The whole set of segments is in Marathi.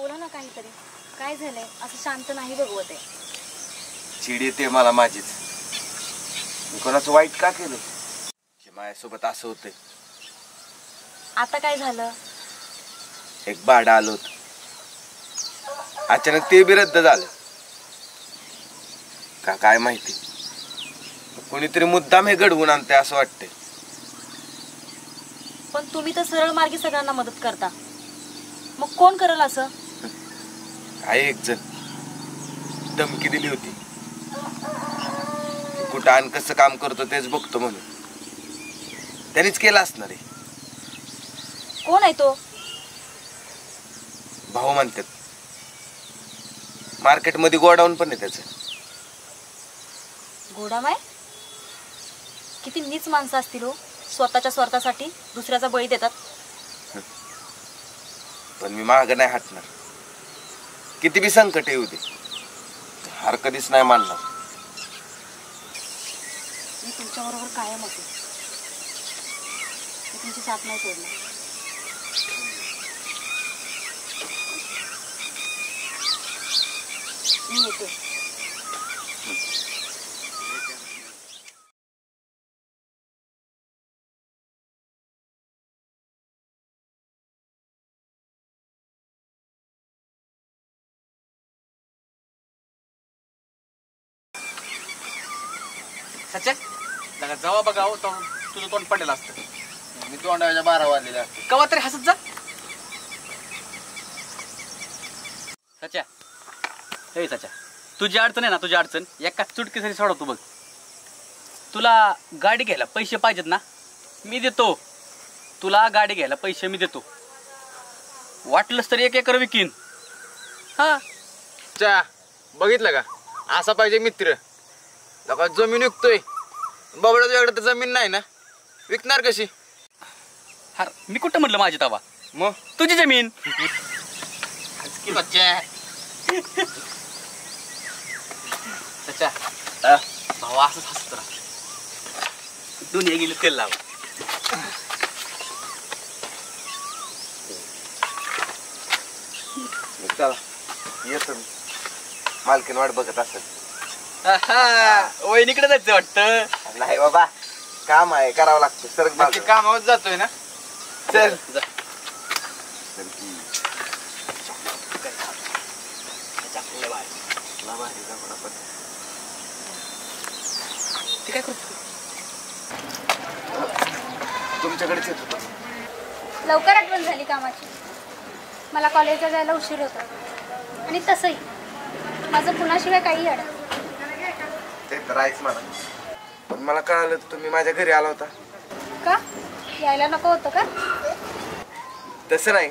बोला ना काहीतरी, काय झालंय? असं शांत नाही बघवत आहे. चिड येते मला माझीच. मी कोणाचं वाईट का केलं की माझ्यासोबत असं होतंय? आता काय झालं? एक भाडं आलं होतं, अचानक ते बी रद्द झालं का काय माहिती. कोणीतरी मुद्दाम हे घडवून आणते असं वाटतंय. पण तुम्ही तर सरळ मार्गी सगळ्यांना मदत करता, मग कोण करेल असं? आहे एक जण धमकी दिली होती, कुठं आणि कसं काम करतो तेच बघतो म्हणून. त्यांनीच केलं असणार आहे. कोण आहे तो? भाऊ म्हणतात. मार्केटमध्ये गोडाऊन पण आहे त्याचं. गोडाम आहे? किती नीच माणसं असतील हो, स्वतःच्या स्वार्थासाठी दुसऱ्याचा बळी देतात. पण मी मागं नाही हटणार. किती बी संकट येऊ दे, हार कधीच नाही मानणार. मी तुमच्या बरोबर कायम होते, मी तुमची साथ नाही सोडणार. मी येते. सच्चा लगा जावा बघाव तर तुझं तोंड पडलेलं असतं. मी तोंडाच्या 12 वाजलेले असते. कवा तरी हसत जा. सच्चा हे सच्चा, तुझी अडचण आहे ना, तुझी अडचण एका चुटकीसाठी सोडवतो बघ. तुला गाडी घ्यायला पैसे पाहिजेत ना, मी देतो. तुला गाडी घ्यायला पैसे मी देतो. वाटलंच तर 1 एकर विकीन. हा चा बघितलं का, असा पाहिजे मित्र. लगा जमीन विकतोय, बाबडा तुझ्याकडे तर जमीन नाही ना, विकणार कशी? हा मी कुठं म्हटलं माझी तवा, मग तुझी जमीन. भाऊ असंच हसत राहा. दुनिया गेली तेल लाव. चला येतो मी. मालकीन वाट बघत असेल. वहिनीकडे जायचं वाटतं. नाही बाबा, काम आहे, करावं लागतं. सरक नक्की कामावर जातोय ना. चल जा. काय करतो तुमच्याकडेच येत होतो. लवकर आठवण झाली कामाची. मला कॉलेजला जायला उशीर होता, आणि तसंही माझं कुणाशिवाय काही अडत. ते तर आहेच मला. पण मला कळालं तुम्ही माझ्या घरी आला होता. का यायला नको होतं का? तसं नाही,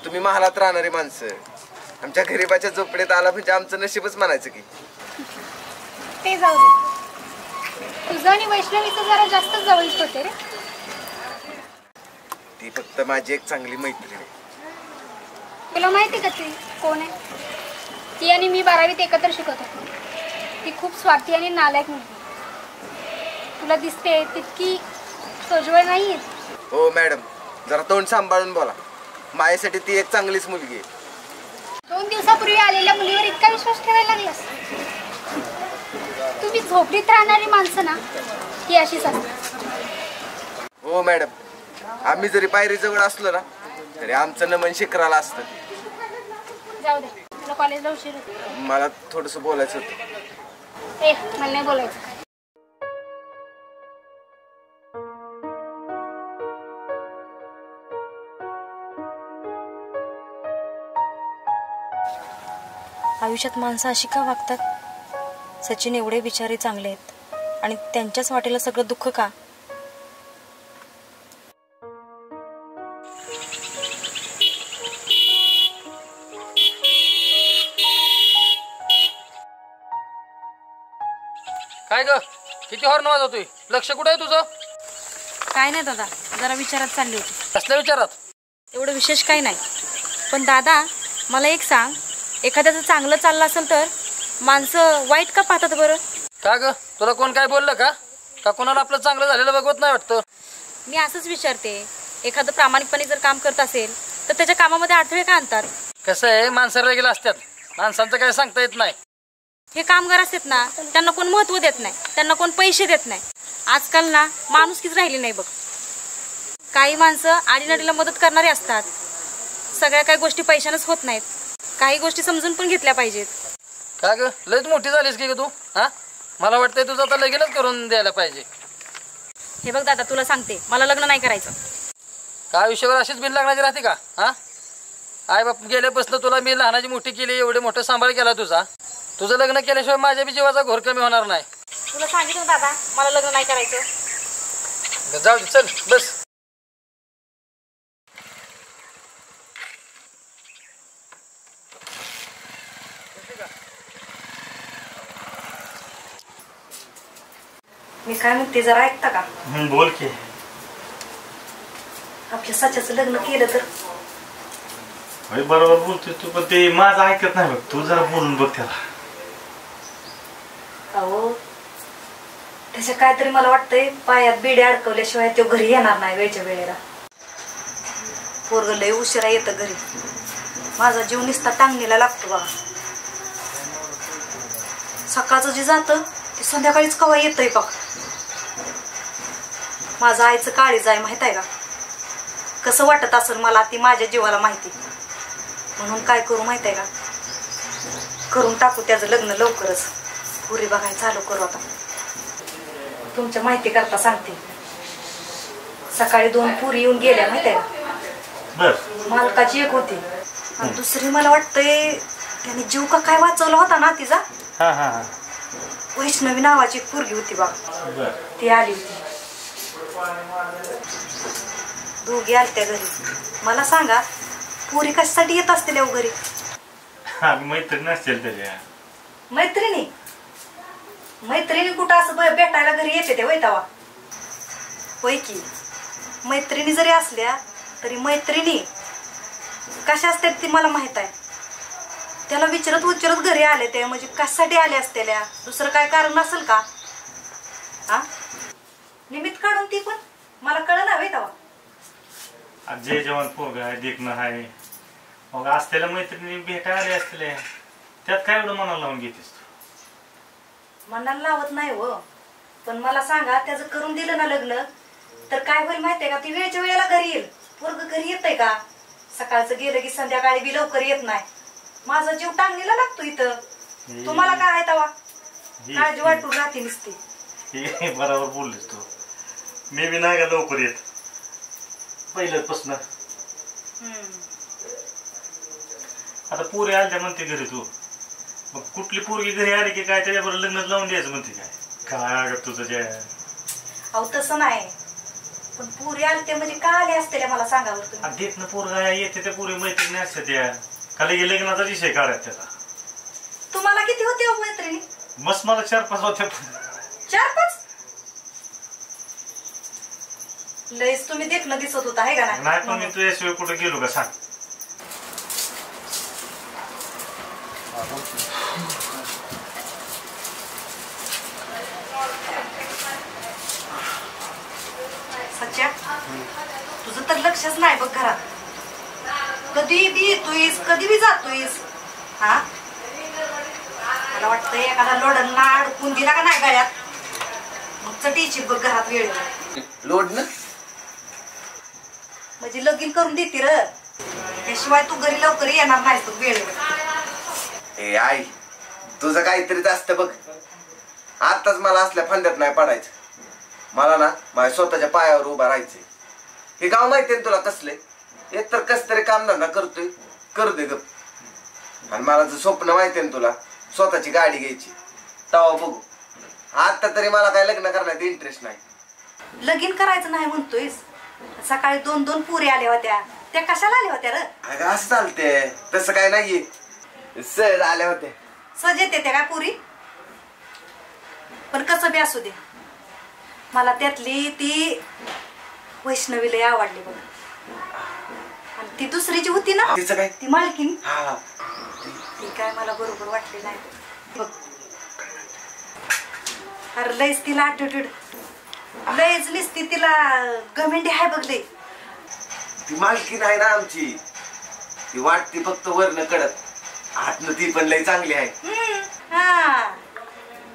तुम्ही महालात राहणारी माणसं आमच्या गरीबाच्या झोपडीत आला म्हणजे आमचं नशीबच म्हणायचं की. ते जाऊ दे. तुझं आणि वैष्णवीचं जरा जास्त जवळीक होते रे. ती फक्त माझी एक चांगली मैत्रीण आहे. तुला माहिती का ती कोण आहे? ती आणि मी 12वीत एकत्र शिकत होतो. ती खूप स्वार्थी आणि नालायक मुलगी. तुला दिसते तितकी सोजवळ नाही आहे. हो मॅडम, जरा तोंड सांभाळून बोला. माझ्यासाठी ती एक चांगलीच मुलगी आहे. 2 दिवसापूर्वी आलेल्या मुलीवर इतका विश्वास ठेवायला लागलास? तुम्ही झोपडीत राहणारी माणसं ना, ही अशीच असते. हो मॅडम, आम्ही जरी पायरीजवळ असलो ना तरी आमचं नमन शिखराला असतं. जाऊ दे, तुला कॉलेजला उशीर होतो. मला थोडंसं बोलायचं होतं. मला नाही बोलायचं. आयुष्यात माणसं अशी का वागतात? सचिन एवढे बिचारे चांगले आहेत आणि त्यांच्याच वाटेला सगळं दुःख का? काय ग, किती हॉर्न वाजवतोय? लक्ष कुठं आहे तुझं? काय नाही दादा, जरा विचारात चालली होती. कसल्या विचारात? एवढं विशेष काही नाही. पण दादा मला एक सांग, एखाद्याचं चांगलं चाललं असेल तर माणसं वाईट का पाहतात बरं? का ग, तुला कोण काय बोललं का? का कोणाला आपलं चांगलं झालेलं बघवत नाही वाटतं? मी असंच विचारते, एखादं प्रामाणिकपणे जर काम करत असेल तर त्याच्या कामामध्ये अडथळे का आणतात? कसं आहे माणसाला गेलं असतात माणसांचं काय सांगता येत नाही. हे कामगार असतात ना त्यांना कोण महत्त्व देत नाही, त्यांना कोण पैसे देत नाही. आजकाल ना माणुसकीच राहिली नाही बघ. काही माणसं आडीनडीला मदत करणारे असतात. सगळ्या काही गोष्टी पैशानंच होत नाहीत. काही गोष्टी समजून पण घेतल्या पाहिजेत. का ग लयच मोठी झालीस की ग तू? हा मला वाटतंय तुझं आता लगीनच करून द्यायला पाहिजे. हे बघ दादा, तुला सांगते, मला लग्न नाही करायचं. का आयुष्यावर अशीच बिन लागण्याची राहते का? हा आई बाप गेल्यापासून तुला मी लहानाची मोठी केली, एवढे मोठं सांभाळ केला तुझा. तुझं लग्न केल्याशिवाय माझ्या बी जीवाचा घोर कमी होणार नाही. तुला सांगितलं दादा, मला लग्न नाही करायचं. जाऊ दे, चल बस. मी काय म्हणते जरा ऐकता का? बोल की. आपल्या सच्याचं लग्न केलं तर? बरोबर बोलतोय तू, पण ते माझं ऐकत नाही बघ. तू जरा बोलून बघ त्याला. अहो त्याच्या काहीतरी मला वाटतंय पायात बिडे अडकवल्याशिवाय तो घरी येणार नाही वेळच्या वेळेला. पोरग लय उशिरा येतं घरी. माझा जीव निसता टांगणीला लागतो बघा. सकाळचं जे जातं ते संध्याकाळीच कवा येतंय बघ. माझं आईचं काळीज आहे माहित आहे का? कसं वाटत असेल मला ती माझ्या जीवाला माहिती. म्हणून काय करू माहित आहे का? करून टाकू त्याचं लग्न लवकरच. पुरी बघायला चालू करू आता. तुमच्या माहिती करता सांगते, सकाळी 2 पुरी येऊन गेल्या माहिती आहे का? मालकाची एक होती आणि दुसरी मला वाटतंय त्याने जीव का काय वाचवला होता ना तिचा. वैष्णवी नावाची एक पोरगी होती बा, ती आली होती. दोघी आलत्या घरी. मला सांगा पुरी कशासाठी येत असतील घरी? मैत्रिणी असतील त्याच्या. मैत्रिणी मैत्रिणी कुठं असं भेटायला घरी येते ते होय तवा? होय की. मैत्रिणी जरी असल्या तरी मैत्रिणी कशा असतात ती मला माहित आहे. त्याला विचारत घरी आले ते म्हणजे कशासाठी आले असतेल्या? दुसरं काय कारण असेल का? हा निमित्त काढून ती पण मला कळलं ना होय तवा. जे जवान पोरग आहे देखणं आहे, मग असलेल्या मैत्रिणी भेटायला आले असलेल्या, त्यात काय एवढं मनाला लावून घेतेस तू? मनाला लावत नाही हो, पण मला सांगा त्याचं करून दिलं ना लग्न तर काय होईल माहितीये का? ती वेळच्या वेळेला घरी येईल. पोरग घरी येतंय का? सकाळचं गेलं की संध्याकाळी बी लवकर येत नाही. माझा जीव टांगणीला लागतो इथं. तुम्हाला काय आहे तवा? काळजी वाटून राहते नुसती. बरोबर बोललीस तू. मी बी नाही का लवकर येत पहिल्यापासून. आता पोरी आल्या म्हणते घरी, तू मग कुठली पोरगी घरी आली की काय त्याच्याबरोबर लग्न लावून द्यायचं म्हणते काय? काय तुझं जे अहो तसं नाही, पण पुरी आलते म्हणजे का आले असते मला सांगा बरं तुम्ही. देखणं पोरगा येते त्या पोरी मैत्रिणी असते त्या खाली लग्नाचा विषय काढायचा त्याचा. तुम्हाला किती होते हो मैत्रिणी? मस्त मला 4-5 होत्या. 4-5? लयच तुम्ही देखणं दिसत होता आहे का नाही? पण मी तुझ्याशिवाय कुठे गेलो का सांग? सच्चा तुझं तर लक्षच नाही बघ घरात. कधी बी येतोयस, कधी बी जातोयस. हा मला वाटतंय एखादा लोडणला अडकून दिला का नाही गळ्यात मग चटीची बघ घरात वेळ. लोड ना म्हणजे लगीन करून देते र, त्याशिवाय तू घरी लवकर येणार नाहीस तू वेळेवर. ए आई, तुझं काहीतरीच असतं बघ. आताच मला असल्या फंद्यात नाही पडायचं. मला ना माझ्या स्वतःच्या पायावर उभा राहायचंय. हे गाव माहितीये तुला कसले? एक तर कस तरी कामधंदा करतोय, करू दे गप. आणि मला जर स्वप्न माहितीये ना तुला, स्वतःची गाडी घ्यायची, तवा बघू. आता तरी मला काय लग्न करण्यात इंटरेस्ट नाही. लगीन करायचं नाही म्हणतोयस? सकाळी 2 पुरी आल्या होत्या, त्या कशाला आल्या होत्या र? अगं असं चालते, तसं काय नाहीये. सहज आल्या होत्या. सहज येते त्या काय पुरी? पण कसं बी असू दे, मला त्यातली ती वैष्णवी लय आवडली बघ. आणि ती दुसरी जी होती ना, तिचं काय? ती मालकीन, हा ती काय मला बरोबर वाटली नाही बघ. अरे लयच तिला ॲटिट्यूड, लयच निसती तिला गमेंडी आहे बघ लय. ती मालकीन आहे ना आमची. ती वाटती फक्त वरनं कडत आतनं ती पण लय चांगली आहे. हा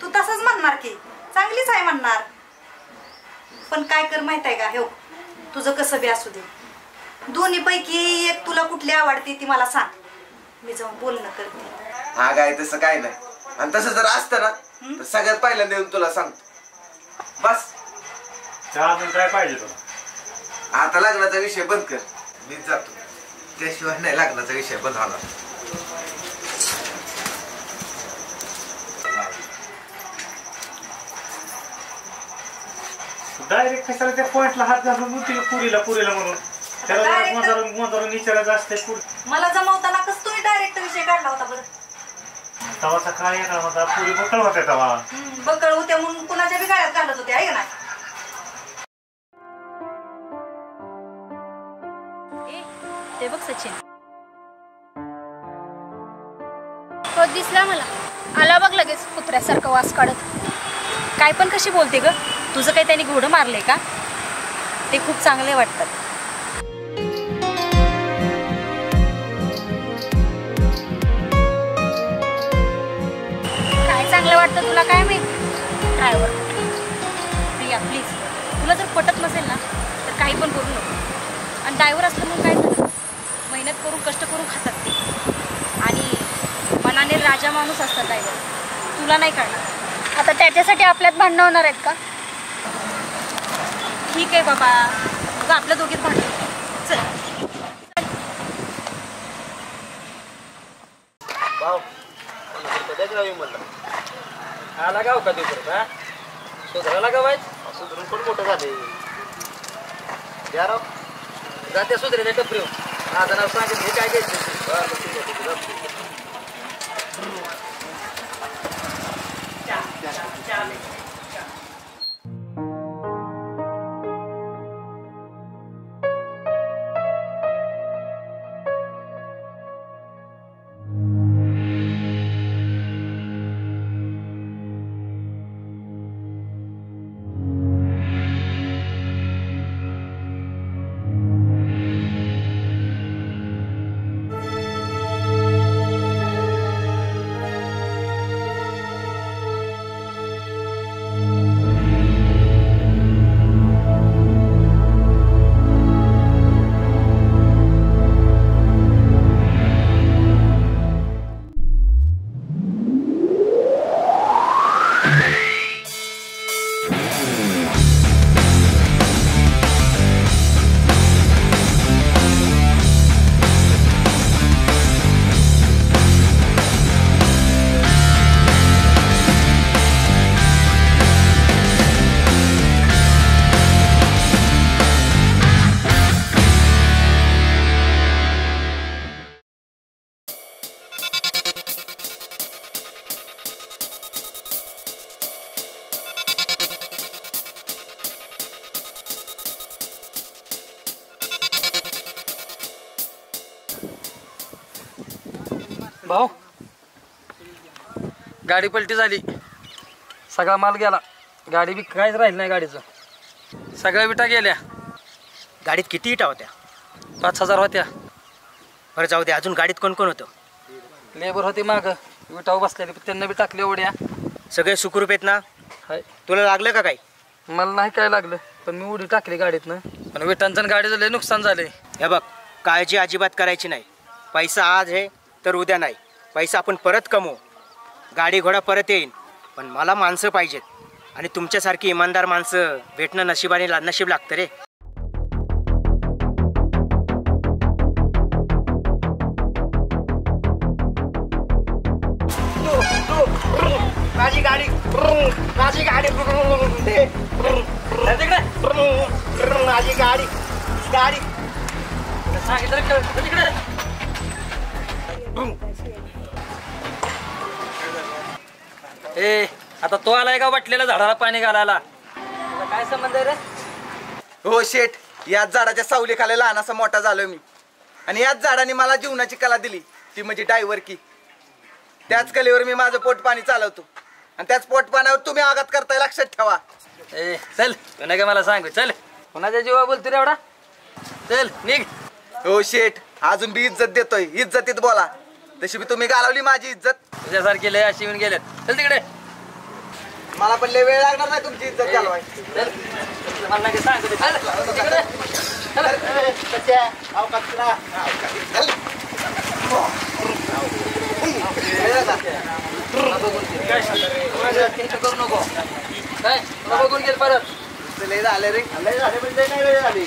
तू तसंच म्हणणार की चांगलीच आहे म्हणणार. पण काय कर माहित आहे का, हे तुझं कसं बी असू दे, दोन्ही पैकी एक तुला कुठली आवडते ती मला सांग, मी जाऊन बोलणं करते. हा काय तसं काय नाही, आणि तसं जर असतं ना तर सगळ्यात पहिल्यांदा येऊन तुला सांगतो. बस अजून काय पाहिजे तुला? आता लग्नाचा विषय बंद कर, मीच जातो. त्याशिवाय नाही लग्नाचा विषय बंद होणार. डायरेक्ट कशाला त्या पॉइंटला हात घालून म्हणते पुरीला म्हणून त्याला मोजारून विचारायचं असते. मला जमवताना कसं तुम्ही डायरेक्ट विषय काढला होता बरं? तवाचा काय येणार होता, पुरी बकळ होत्या तवा. बकळ होत्या म्हणून कुणाच्या बी गाड्यात घालत होते आहे का नाही? ते बघ सचिन, तो दिसला मला, आला बघ लगेच कुत्र्यासारखं वास काढत. काय पण कशी बोलते ग? तुझं काही त्यांनी घोडं मारलंय का? ते खूप चांगले वाटतात. काय चांगलं वाटतं तुला काय माहिती? ड्रायव्हर प्रिया प्लीज, तुला जर पटत नसेल ना तर काही पण करू नको. आणि ड्रायव्हर असलं म्हणून काय झालं, मेहनत करून कष्ट करून खातात ते, आणि मनाने राजा माणूस असतात ड्रायव्हर, तुला नाही कळणार. आता त्याच्यासाठी आपल्यात भांडणं होणार आहेत का? ठीक आहे बाबा, तुझं आपल्या दोघीत भांडण. चल भाऊ म्हणलं आला गाव का तू परत? हा सुधारायला गाव आहे, सुधरून पण मोठं झाले. या राव जाते सुधरे नाही टपरी माझं नाव सांगितलं, हे काय घ्यायचं? भाऊ गाडी पलटी झाली, सगळा माल गेला, गाडी बी काहीच राहिलं नाही गाडीचं, सगळ्या विटा गेल्या. गाडीत किती इटा होत्या? 5,000 होत्या. बरं जाऊ दे, अजून गाडीत कोण कोण होतं? लेबर होते माग, विटावर बसलेले, त्यांना बी टाकले उड्या. सगळे सुखरूप आहेत ना? हाय. तुला लागलं का काही? मला नाही काय लागलं, पण मी उडी टाकली गाडीतनं, पण विटांचं गाडीचं लय नुकसान झालंय. हे बघ, काळजी अजिबात करायची नाही. पैसा आज आहे तर उद्या नाही, पैसा आपण परत कमवू, गाडी घोडा परत येईन, पण मला माणसं पाहिजेत, आणि तुमच्यासारखी इमानदार माणसं भेटणं नशिबाने नशीब लागतं रे. माझी गाडी, माझी गाडी, माझी गाडी, गाडी ए आता तो आलाय का वाटलेल्या झाडाला पाणी घालायला? तुला काय संबंध आहे रे? हो शेठ, याच झाडाच्या सावली खाली लहानासा मोठा झालोय मी, आणि याच झाडाने मला जीवनाची कला दिली, ती म्हणजे ड्रायव्हर की. त्याच कलेवर मी माझं पोट पाणी चालवतो, आणि त्याच पोट पाण्यावर तुम्ही आघात करताय, लक्षात ठेवा. ए चल, तू नाही का मला सांगू, चल, कोणाच्या जीवा बोलतो रे एवढा, चल निघ. हो शेठ, अजून बी इज्जत देतोय, इज्जतीत बोला. तशी बी तुम्ही घालवली माझी इज्जत. तुझ्यासारखे लय अशी येऊन गेलेत. चल तिकडे. मला पण लय वेळ लागणार नाही तुमची इज्जत घालवाय. चल. मला नाही सांगतो. चल तिकडे. चल. सच्या अवकाश तुला. करू नको. काय बघून गेल परत. लय झाले रे, लय झाले म्हणजे नाही वेळ झाली.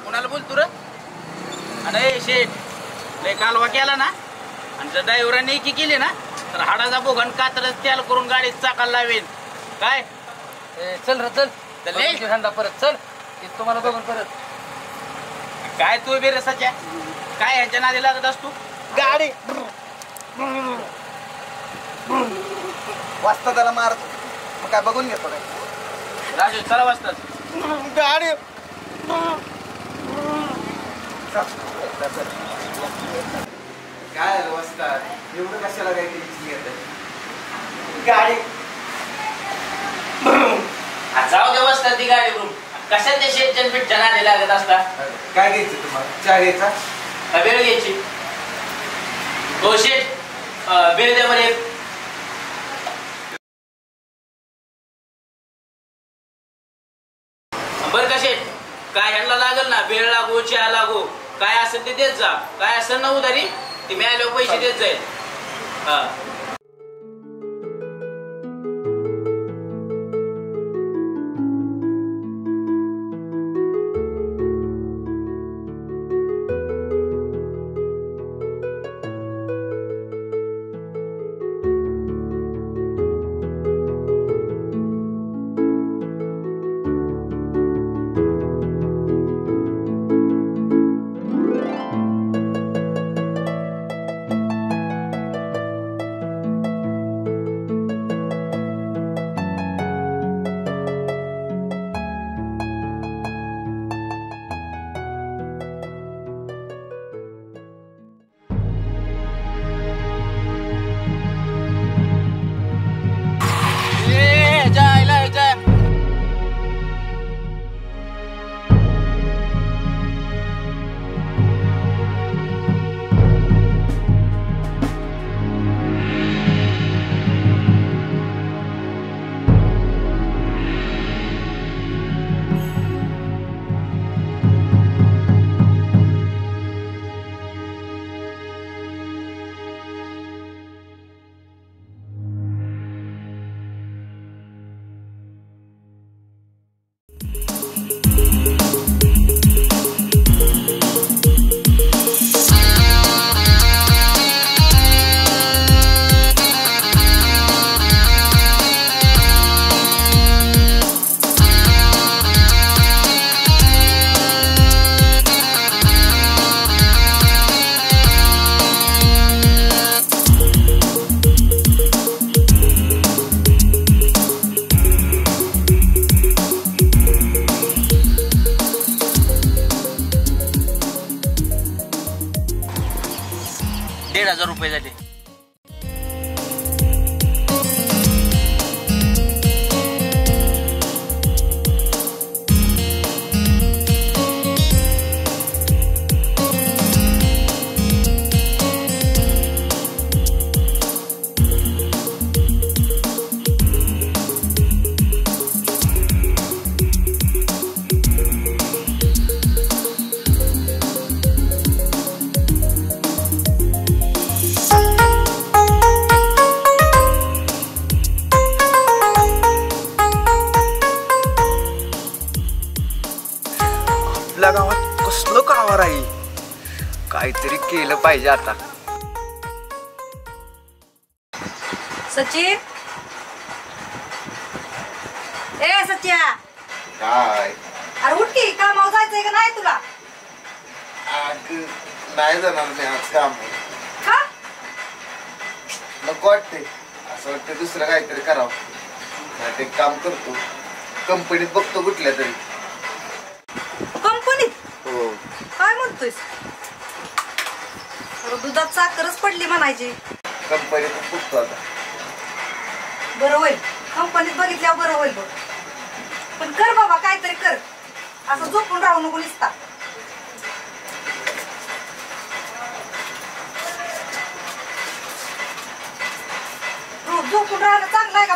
कोणाला बोलतो रे? अरे शेठ लय कालवा केला ना आणि जर ड्रायव्हरांनी की केली ना तर हाडाचा बोगन कातरच त्याला करून गाडीत चाकाला लावेल. काय चल रे चल. चल हंडा परत चल. तुम्हाला बघून परत. काय तू बे रसाच्या काय ह्याच्या नादी लागत असतो? गाडी वाजता त्याला मारतो, मग काय बघून घेतो काय? राजू चला वाजतात. गाडी काय वाजतात एवढं कशाला काय टेन्शन घेत? गाडी जाऊ दे वाजतात ती गाडी करून. कशात ते शेतजन पिठच्या नादी लागत असता? काय घ्यायचं तुम्हाला? चहा घ्यायचा? बेळ घ्यायची. हो शेठ बेळ द्या बरं एक. बरं का शेठ काय ह्यांना लागल ना बेळ लागो चहा लागो काय असेल ते देत जा. काय असेल ना उधारी ते मिळाल्यावर पैसे देत जाईल. हा ₹1,500 झाले. गावात कसलं कावर आहे, काहीतरी केलं पाहिजे आता. सचिन ए सच्या काय अरे उठ की कामावर जायचंय का नाही तुला? नाही जाणार मी आज काम. का नको वाटते, असं वाटतं दुसरं काहीतरी करावं. ते काम करतो कंपनीत, बघतो कुठल्या तरी कंपनीत. हो. काय म्हणतोयस? अरे दुधात साखरच पडली म्हणायची. कंपनीत बघतो आता. बरं होईल, कंपनीत बघितल्यावर बरं होईल बघ. पण कर बाबा काहीतरी कर, असं झोपून राहू नको नुसता.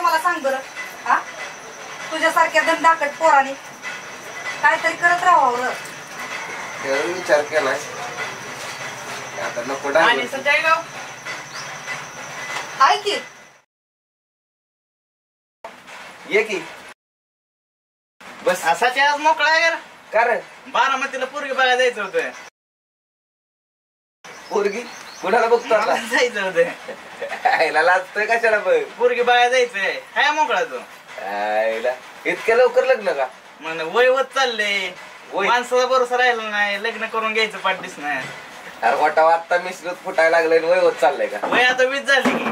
मला सांग बरं. हा तुझ्यासारख्या दंडाकट पोराने काहीतरी करत राहावं. विचार केलाय आता नको आणि सध्या गाव आहे की ये की बस. असाचे आज मोकळा आहे कारण बारामतीला पोरगी बघायला जायचं होतं. पोरगी कुणाला बघतो आता? मला जायचं होतं. आईला लाजतोय कशाला बघ. पोरगी बघायला जायचंय काय मोकळा तो. आईला इतक्या लवकर लग्न का? म्हण वय होत चालले वय? माणसाचा भरोसा राहिला नाही लग्न करून घ्यायचं पाठीस नाही. अरे वाटा आत्ता मिसळत फुटायला लागलंय आणि वय होत चाललंय का? वय आता 20 झाली की.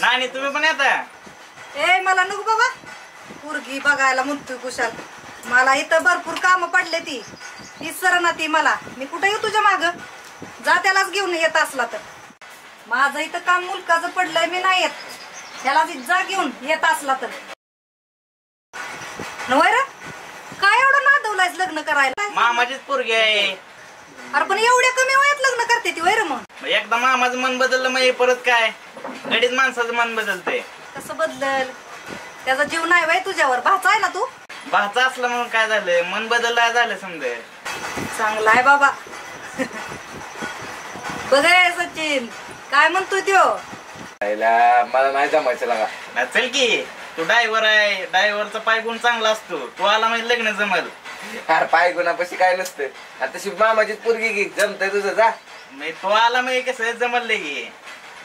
नानी तुम्ही पण येता. ए मला नको बाबा पोरगी बघायला म्हणतोय कुशाल. मला इथं भरपूर काम पडले ती विसर ना ती मला. मी कुठे येऊ तुझ्या माग? जा त्यालाच घेऊन येत असला तर. माझं इथं काम मुलकाचं पडलंय मी नाही येत. त्याला जा घेऊन येत असला तर. नवय रे काय एवढं नादवलायच लग्न करायला? मामाचीच पोरगी आहे. अरे पण एवढ्या कमी वयात लग्न करते ती वैर. मग एकदा मामाचं मन बदललं मग परत काय गडीत माणसाचं मन बदलते. कसं बदलल? त्याचा जीव नाही वय तुझ्यावर. भाचा आहे ना तू? भाचा असला म्हणून काय झालं मन बदलला झालं समजे. चांगला आहे बाबा. बघाय सचिन काय म्हणतोय त्यो? आईला मला नाही जमायचं लागा. ना चल की तू ड्रायव्हर आहे. ड्रायव्हरचा पाय गुण चांगला असतो. तू आला म्हणजे लग्न जमल. अरे पाय गुणापाशी काय नसतं. आता तशी मामाची पोरगी घे जमतंय तुझं जा. मी तो आला म्हणजे कसं जमले की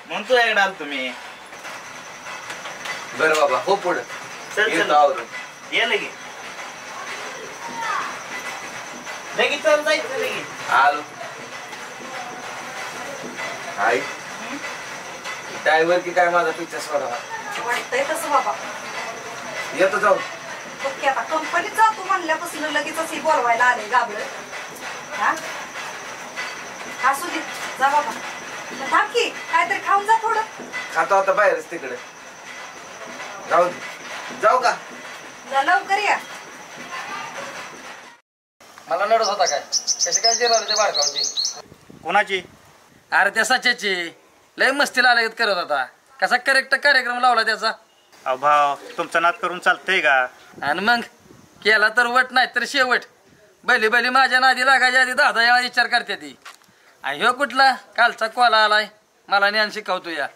म्हणून तू एकदा आलो तुम्ही. बरं बाबा हो पुढं चल येतो चल आवरून. ये लगे लगेच चल जायचं लगेच. आलो. आई ड्रायव्हर की काय माझा पिक्चर सोडा. वाटतंय तसं बाबा. येतो जाऊ. ओके आता कंपनीत जातो म्हणल्यापासून लगेचच ही बोलवायला आले गाबळ. हा असू दे जा बाबा. थांब की काहीतरी खाऊन जा थोडं. खातो आता बाहेरच तिकडे. जाऊ दे. जाऊ का? जा लवकर या. मला नडत होता काय कशी काय जिरावली ते बारकावची. कोणाची? अरे त्या सच्याची लय मस्तीला आला करत होता. कसा करेक्ट कार्यक्रम लावला त्याचा. अहो भाव तुमचा नाद करून चालतंय का? आणि मग केला तर वट नाही तर शेवट. बैली बैली माझ्या नादी लागायच्या आधी 10 वेळा विचार करते ती. आणि ह्यो कुठला कालचा कोला आलाय मला ज्ञान शिकवतो या.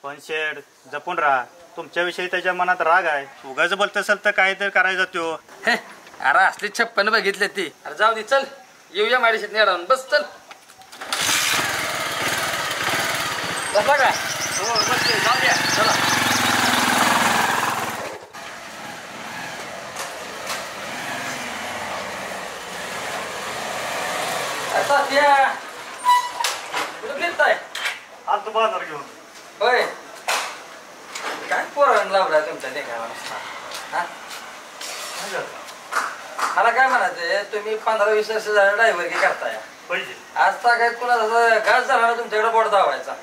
पण शेड जपून राहा. तुमच्याविषयी त्याच्या मनात राग आहे. उगाच बोलत असेल तर काय तर करायचा त्यो. हे अरे असली 56 बघितले ती. अरे जाऊ दे चल येऊया माडीशीत नेडावून बस चल. बसला काय? हो बस जाऊ द्या. चला. आता बाजार घेऊन. होय काय पोरांना लावला तुमच्या देखावा नुसता. हा मला काय म्हणायचंय तुम्ही 15-20 वर्ष झालं ड्रायव्हर की करताय. पाहिजे आज काय कुणाचा घास झाला ना तुमच्याकडे बोट धावायचा.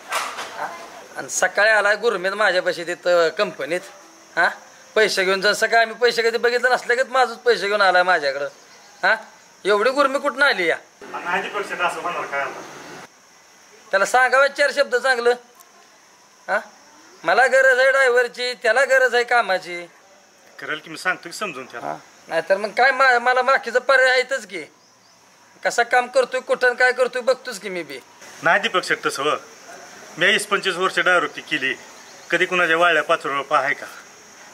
आणि सकाळी आलाय गुरमीत माझ्यापाशी तिथं कंपनीत. हा पैसे घेऊन जर सकाळी आम्ही पैसे कधी बघितलं नसले की माझंच पैसे घेऊन आलाय माझ्याकडं. हा एवढी गुरमी कुठून आली या? असं म्हणणार काय आता? त्याला सांगावं 4 शब्द चांगलं. हा मला गरज आहे ड्रायव्हरची त्याला गरज आहे कामाची. करेल की मी सांगतो की समजून त्याला. नाहीतर मग काय मला बाकीचं पर्याय आहेतच की. कसा काम करतोय कुठं काय करतोय बघतोच की मी बी. नाही दीपक शेट तसं हो. मी 20-25 वर्ष ड्रायव्हरकी केली. कधी कुणाच्या वाळल्या पाचोळ्यावर पाहाय का?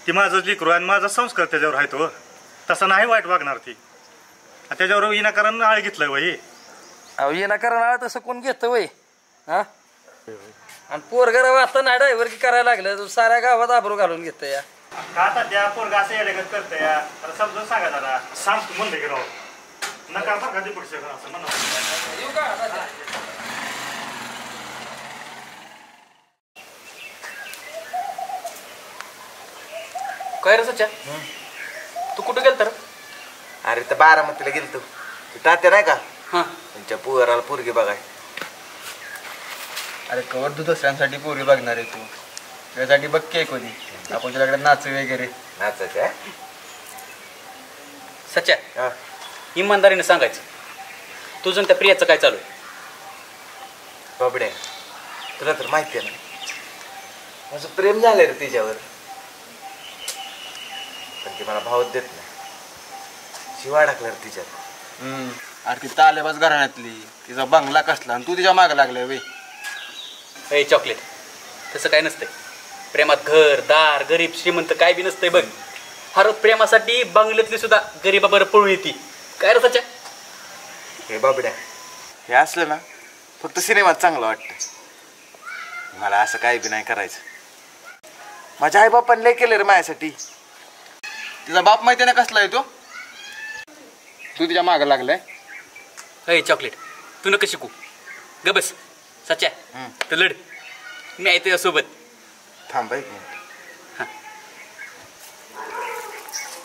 ती माझंच लेकरू आणि माझा संस्कार त्याच्यावर आहे तो. तसा नाही वाईट वागणार ती. त्याच्यावर विनाकारण आळ घेतलंय वय. अहो विनाकारण आळ तसं कोण घेतं वय. हा आणि पोरगराव आता नाही ड्रायव्हर की करायला लागलं साऱ्या गावात आबरू घालून घेतं या. का आता त्या पोरगा असं येण्यागत करतं या. आता समजून सांगा जरा. सांगतो म्हणलं की राव नका बरं का दीपक शेट असं म्हणा. येऊ का? काय रे सच्या तू कुठं गेल तर? अरे तर बारामतीला गेलतो. तात्या नाही का हा त्यांच्या पोराला पोरगी बघाय. अरे कवर तू दुसऱ्यांसाठी पोरी बघणार आहे तू. त्यासाठी बघ की कधी आपण तुझ्याकडे नाच वगैरे. नाचायचं सच्या हा? इमानदारीने सांगायचं तुझं आणि त्या प्रियाचं काय चालू आहे? बाबड्या तुला तर माहिती आहे ना माझं प्रेम झालंय रे तिच्यावर. पण ती मला भावच देत नाही. शिवाय टाकल्यावर तिच्यात. अरे ती तालेबाज घराण्यातली, तिचा बंगला कसला आणि तू तिच्या मागं लागलाय वे. ए चॉकलेट, तसं काय नसतंय. प्रेमात घर दार गरीब श्रीमंत काय बी नसतंय बघ. हर प्रेमासाठी बंगल्यातली सुद्धा गरीबाबरोबर पळून येते. काय रे सच्या? हे बाबड्या, हे असलं ना फक्त सिनेमात चांगलं वाटतं. मला असं काही बी नाही करायचं. माझ्या आईबापाने लय केलं रे माझ्यासाठी. तिचा बाप माहिती ना कसला आहे तो, तू तिच्या मागं लागलाय. अय चॉकलेट, तू नका शिकू. ग बस सच्या, तर लढ. मी आहे तुझ्यासोबत. थांब एक मिनिट.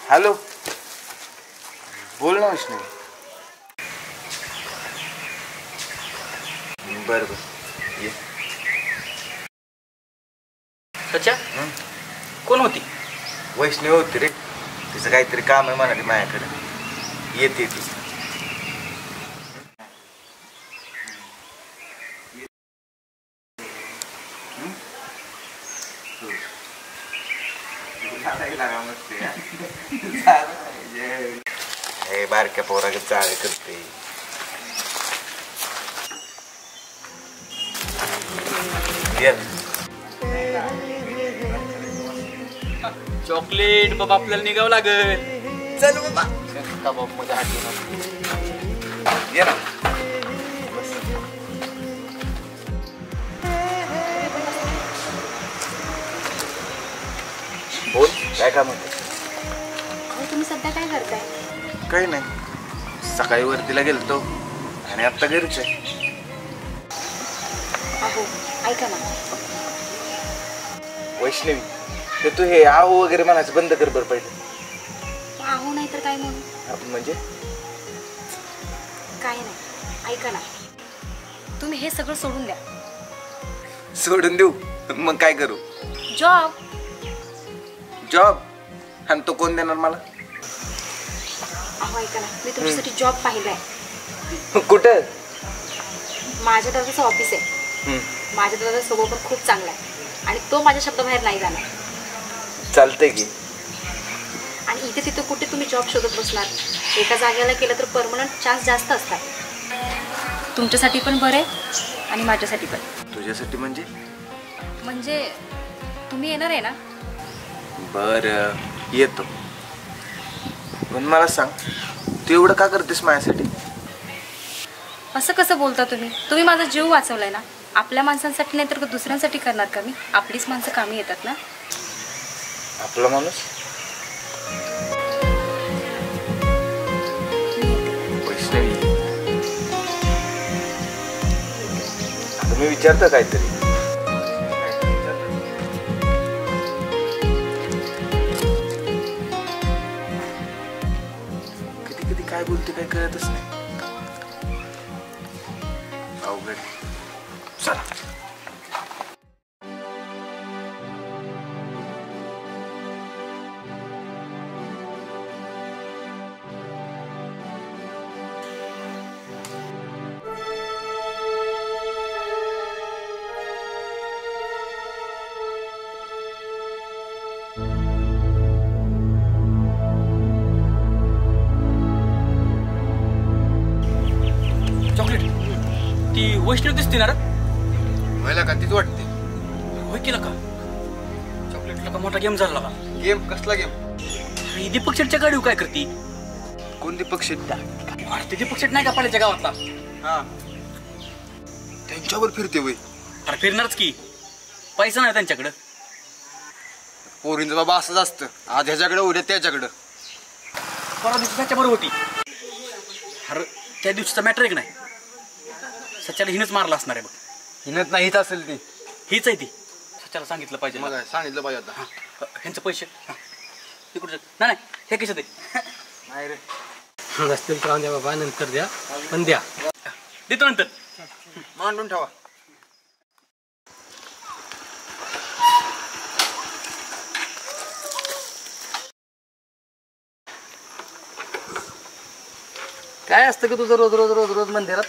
हॅलो, बोल ना वैष्णवी. बरं बरं ये. सच्या कोण होती? वैष्णवी होती रे. तिचं काहीतरी काम आहे म्हणाली माझ्याकडे. येते ती. हे बारक्या पोराकडे चाळे करते. चॉकलेट बाबा आपल्याला निघावं लागेल. चल बाबा. कबाब मध्ये हात ये ना. बोल, काय काम होतं? तुम्ही सध्या काय करताय? काही नाही. सकाळी वरतीला गेलतो आणि आता घरीच आहे. अहो ऐका ना. वैष्णवी, ते तू हे आहो वगैरे म्हणायचं बंद कर बरं पहिले. अहो नाही तर काय म्हणून? म्हणजे काय नाही, ऐका ना. तुम्ही हे सगळं सोडून द्या. सोडून देऊ? मग काय करू? जॉब. जॉब? आणि तो कोण देणार मला? अहो ऐका ना, मी तुमच्यासाठी जॉब पाहिलाय. कुठं? माझ्या दादाचं ऑफिस आहे. माझ्या दादाचा स्वभाव पण खूप चांगला आहे आणि तो माझ्या शब्दाबाहेर नाही जाणार. चालतंय की. आणि इथे तिथे कुठे तुम्ही जॉब शोधत बसणार? एका जागेला केलं तर परमनंट चान्स जास्त असतात. तुमच्यासाठी पण बरं आहे आणि माझ्यासाठी पण. तुझ्यासाठी म्हणजे? म्हणजे तुम्ही येणार आहे ना? बरं येतो. पण मला सांग, तू एवढं का करतेस माझ्यासाठी? असं कसं बोलता तुम्ही? तुम्ही माझा जीव वाचवलाय ना. आपल्या माणसांसाठी नाही तर दुसऱ्यांसाठी करणार का मी? आपलीच माणसं कामी येतात ना. आपला माणूस? वैष्णवी, मी विचारतो काहीतरी. कधी कधी काय बोलते काय कळतच नाही. अवघड. चला. चॉकलेट, ती वैष्णव दिसते ना रे? व्हायला का तीच वाटते. होय केलं का? चॉकलेटला का मोठा गेम झाला का? गेम कसला गेम? ही दीपक शेटच्या गाडीवर काय करते? कोण दीपक शेट? अरे ते दीपक शेट नाही का पाल्याच्या गावातला? हा, त्यांच्यावर फिरते वय. अरे फिरणारच की. पैसा नाही त्यांच्याकडं. पोरींचं बाबा असंच असतं, आज ह्याच्याकडे उद्या त्याच्याकडं. परवा दिवशी त्याच्याबरोबर होती. अरे त्या दिवशीचा मॅटर आहे की नाही? सच्याला हिनच मारला असणार आहे बघ. हिनत नाहीच असेल ती. हीच आहे ती. सच्याला सांगितलं पाहिजे. मग सांगितलं पाहिजे आता. ह्यांचं पैसे तिकडचं नाही हे कशा ते नाही रे. असतील तर द्या बाबा, नंतर द्या, पण द्या. देतो नंतर. मांडून ठेवा. काय असतं की तुझं रोज रोज रोज रोज मंदिरात?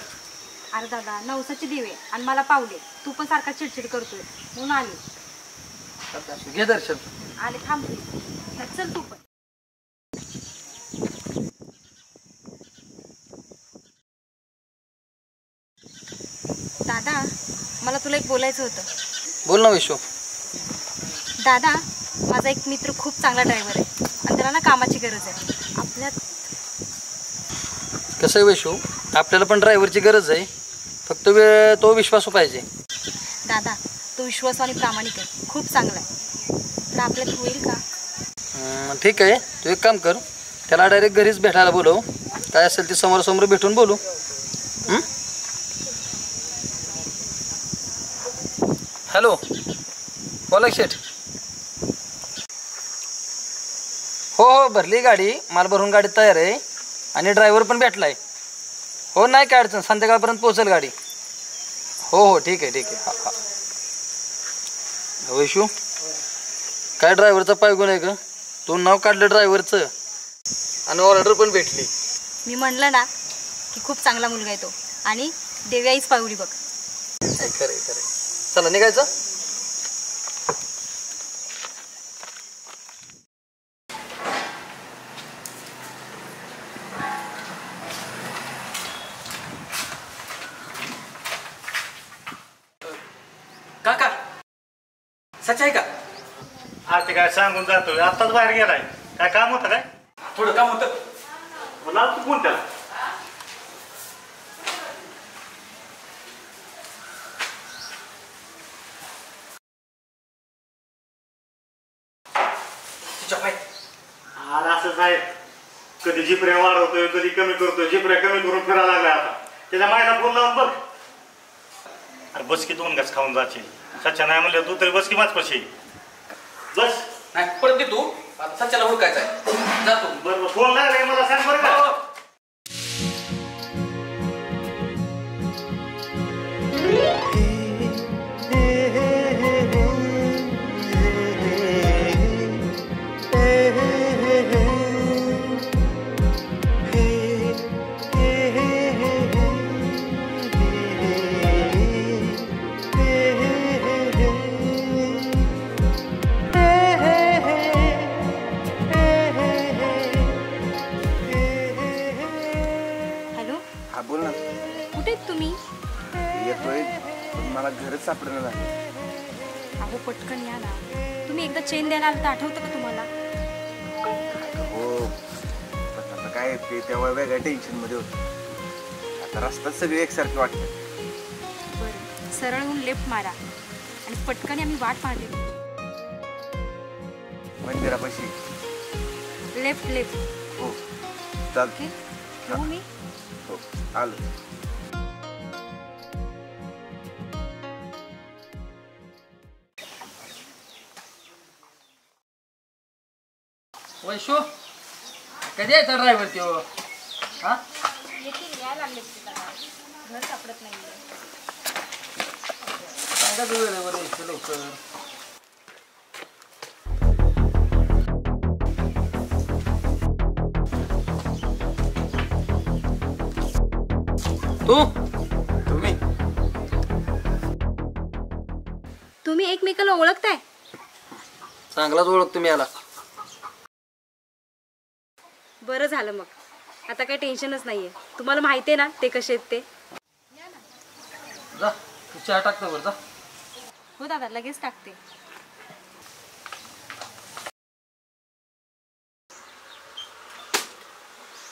अरे दादा, नवसाचे दिवे आणि मला पावले. तू पण सारखा चिडचिड करतोय म्हणून आले. घे दर्शन. आले थांब. चल तू पण. दादा मला तुला एक बोलायचं होतं. बोल ना विश्व. दादा माझा एक मित्र खूप चांगला ड्रायव्हर आहे आणि त्याला ना कामाची गरज आहे आपल्यात. कसं आहे विश्व, आपल्याला पण ड्रायव्हरची गरज आहे, फक्त तो विश्वासू पाहिजे. दादा तो विश्वासू आणि प्रामाणिक आहे, खूप चांगला आहे, तर आपल्यात होईल का? ठीक आहे, तू एक काम कर, त्याला डायरेक्ट घरीच भेटायला बोलव, काय असेल ते समोरासमोर भेटून बोलू. हॅलो बोला शेठ. हो भरली गाडी, माल भरून गाडी तयार आहे आणि ड्रायव्हर पण भेटलाय. हो नाही काय अडचण, संध्याकाळपर्यंत पोहोचेल गाडी. हो ठीक आहे हा हा. वैशू काय ड्रायव्हरचा पायगुण आहे का? तू नाव काढलं ड्रायव्हरचं आणि ऑर्डर पण भेटली. मी म्हणलं ना की खूप चांगला मुलगा आहे तो आणि देव्याईच पावली बघ. खरे चला निघायचं. काका सच आहे का? हा ते काय सांगून जातोय, आत्ताच बाहेर गेलाय. काय काम होतं काय? थोडं काम होतं. मला तू कोण त्याला? असंच आहे, कधी जिपऱ्या वाढवतोय कधी कमी करतोय, जिपऱ्या कमी करून फिरायला लागलाय आता. त्याच्या मायला फोन लावून बघ. अरे बस की 2 घास खाऊन जाशील. सच्चा नाही म्हणलं तू तरी बस की माझपाशी. बस नाही परत दे तू, आता सच्याला हुडकायचं आहे. जातो. बरं फोन लागलाय मला सांग बरं का. हा बोल ना. कुठे आहेत तुम्ही? येतोय पण मला घरच सापडलं नाही. अहो पटकन या ना. तुम्ही एकदा चेन द्यायला आलं तर आठवतं का तुम्हाला? हो पण आता काय ते तेव्हा वेगळ्या टेन्शन मध्ये होतं. आता रस्ता सगळे एकसारखे वाटतात. बरं सरळ होऊन लेफ्ट मारा आणि पटकन आम्ही वाट पाहते. मंदिरापाशी. लेफ्ट. हो चालते. हो मी हो आलो. वैशू कधी यायचा ड्रायव्हर तो? हा येतील यायला लागले घर सापडत नाही. सांगा तू वेळेवर यायचं लवकर. तुम्ही एकमेकाला ओळखताय? चांगलाच ओळखतो मी याला. बरं झालं मग, आता काही टेन्शनच नाहीये. तुम्हाला माहिती आहे ना ते कसे आहेत ते. जा तू चहा टाकतो बरं जा. हो दादा लगेच टाकते.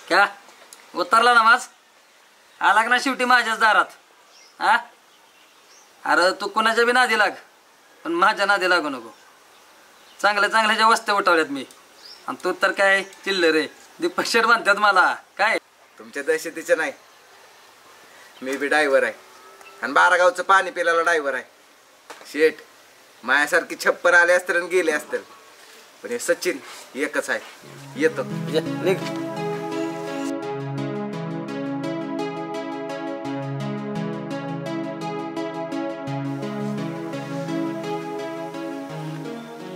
क्या उतरला ना माझ? आला ना शेवटी माझ्याच दारात. हा अरे तू कोणाच्या बी नादी लाग पण माझ्या नादी लागू नको. चांगल्या वस्त्या उठवल्यात मी आणि तू तर काय चिल्लर रे. दीपक शेठ म्हणतात मला. काय तुमच्या दहशतीचं नाही, मी बी ड्रायव्हर आहे आणि 12 गावचं पाणी पिल्याला ड्रायव्हर आहे. शेठ माझ्यासारखी 56 आले असतील आणि गेले असतील, पण हे सचिन एकच आहे. येतो निघ.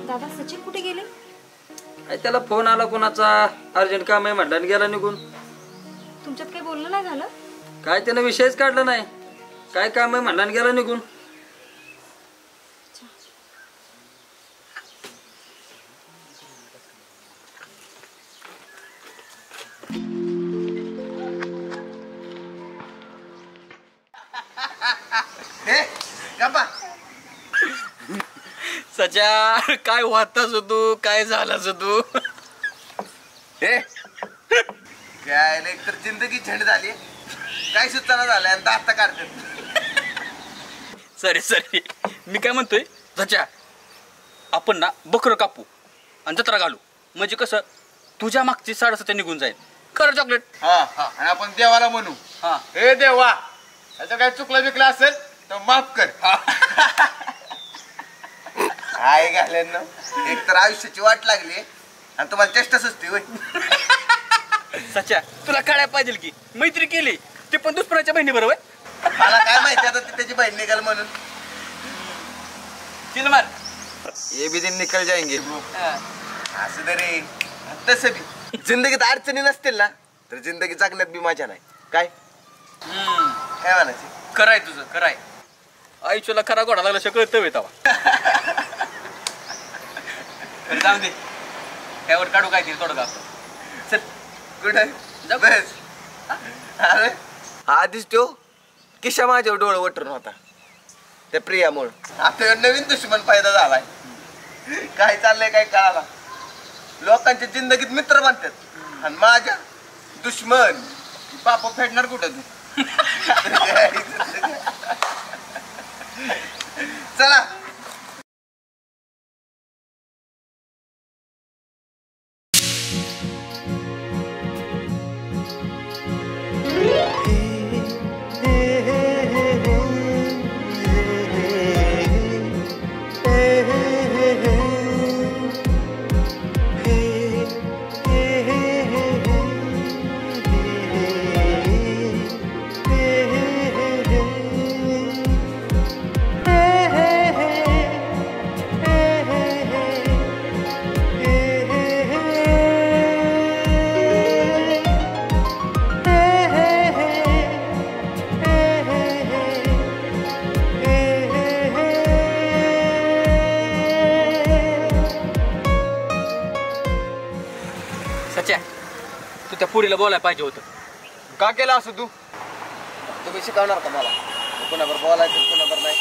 दादा सचिन कुठे गेले? त्याला फोन आला कोणाचा, अर्जंट काम आहे म्हटलं गेला निघून. तुमच्यात काही बोलणं नाही झालं? काय त्यानं विषयच काढला नाही. काय काम आहे म्हटलं गेला निघून. ए गप्पा. सच्या काय वाहतास तू, काय झालास तू? ए काय एक तर जिंदगी झंड झाली, काय सुचना झालंय आणि दात काढतात. सॉरी मी काय म्हणतोय सच्या, आपण ना बकरं कापू आणि जत्रा घालू, म्हणजे कसं तुझ्या मागची 7.5 निघून जाईल. खरं चॉकलेट. हा आणि आपण देवाला म्हणू, हा हे देवा त्याचं काय चुकलं बिकलं असेल तर माफ कर. काय घालेन ना, एक तर आयुष्याची वाट लागली आणि तुम्हाला चेष्टा सुचते होय. सच्या तुला कळायला पाहिजे की मैत्री केली ते पण दुश्मनाच्या बहिणी बरोबर. मला काय माहिती आता ती त्याची बहीण निघाल म्हणून. चिल मार. ये भी दिन निकल जाएंगे. असं तरी तसं बी जिंदगीत अडचणी नसतील ना तर जिंदगी जगण्यात बी मजा नाही. काय काय म्हणायचं? कराय तुझं कराय. आयुष्याला खरा घोडा लागला शकत तवा. जाऊ दे त्यावर काढू काय तरी थोडं का. चल कुठं बस. अरे आधीच तो किशा माझ्यावर डोळं वटून होता त्या प्रियामुळं. आपल्याकडे नवीन दुश्मन पैदा झालाय. काय चाललंय काय कळाला. लोकांच्या जिंदगीत मित्र बनतात आणि माझ्या दुश्मन. बाप फेडणार कुठं तू? चला सच्या तू त्या पुरीला बोलायला पाहिजे होतं. का केलं असं तू? तुम्ही शिकवणार का मला कोणावर बोलायचं कोणावर नाही?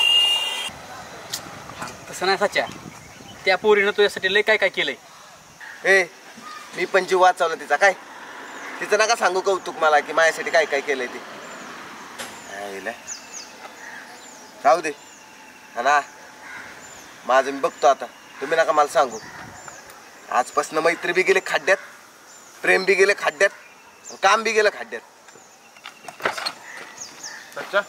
तसं नाही सच्या, त्या पोरीनं तुझ्यासाठी लय काय काय केलंय. ए मी पण जीव वाचवला तिचा. काय तिचं नका सांगू कौतुक मला की माझ्यासाठी काय काय केलंय ते. राहू दे ना माझं मी बघतो आता. तुम्ही नका मला सांगू. आजपासून मैत्री बी गेले खड्ड्यात, प्रेम बी गेले खड्ड्यात, काम बी गेलं खड्ड्यात. सच्चा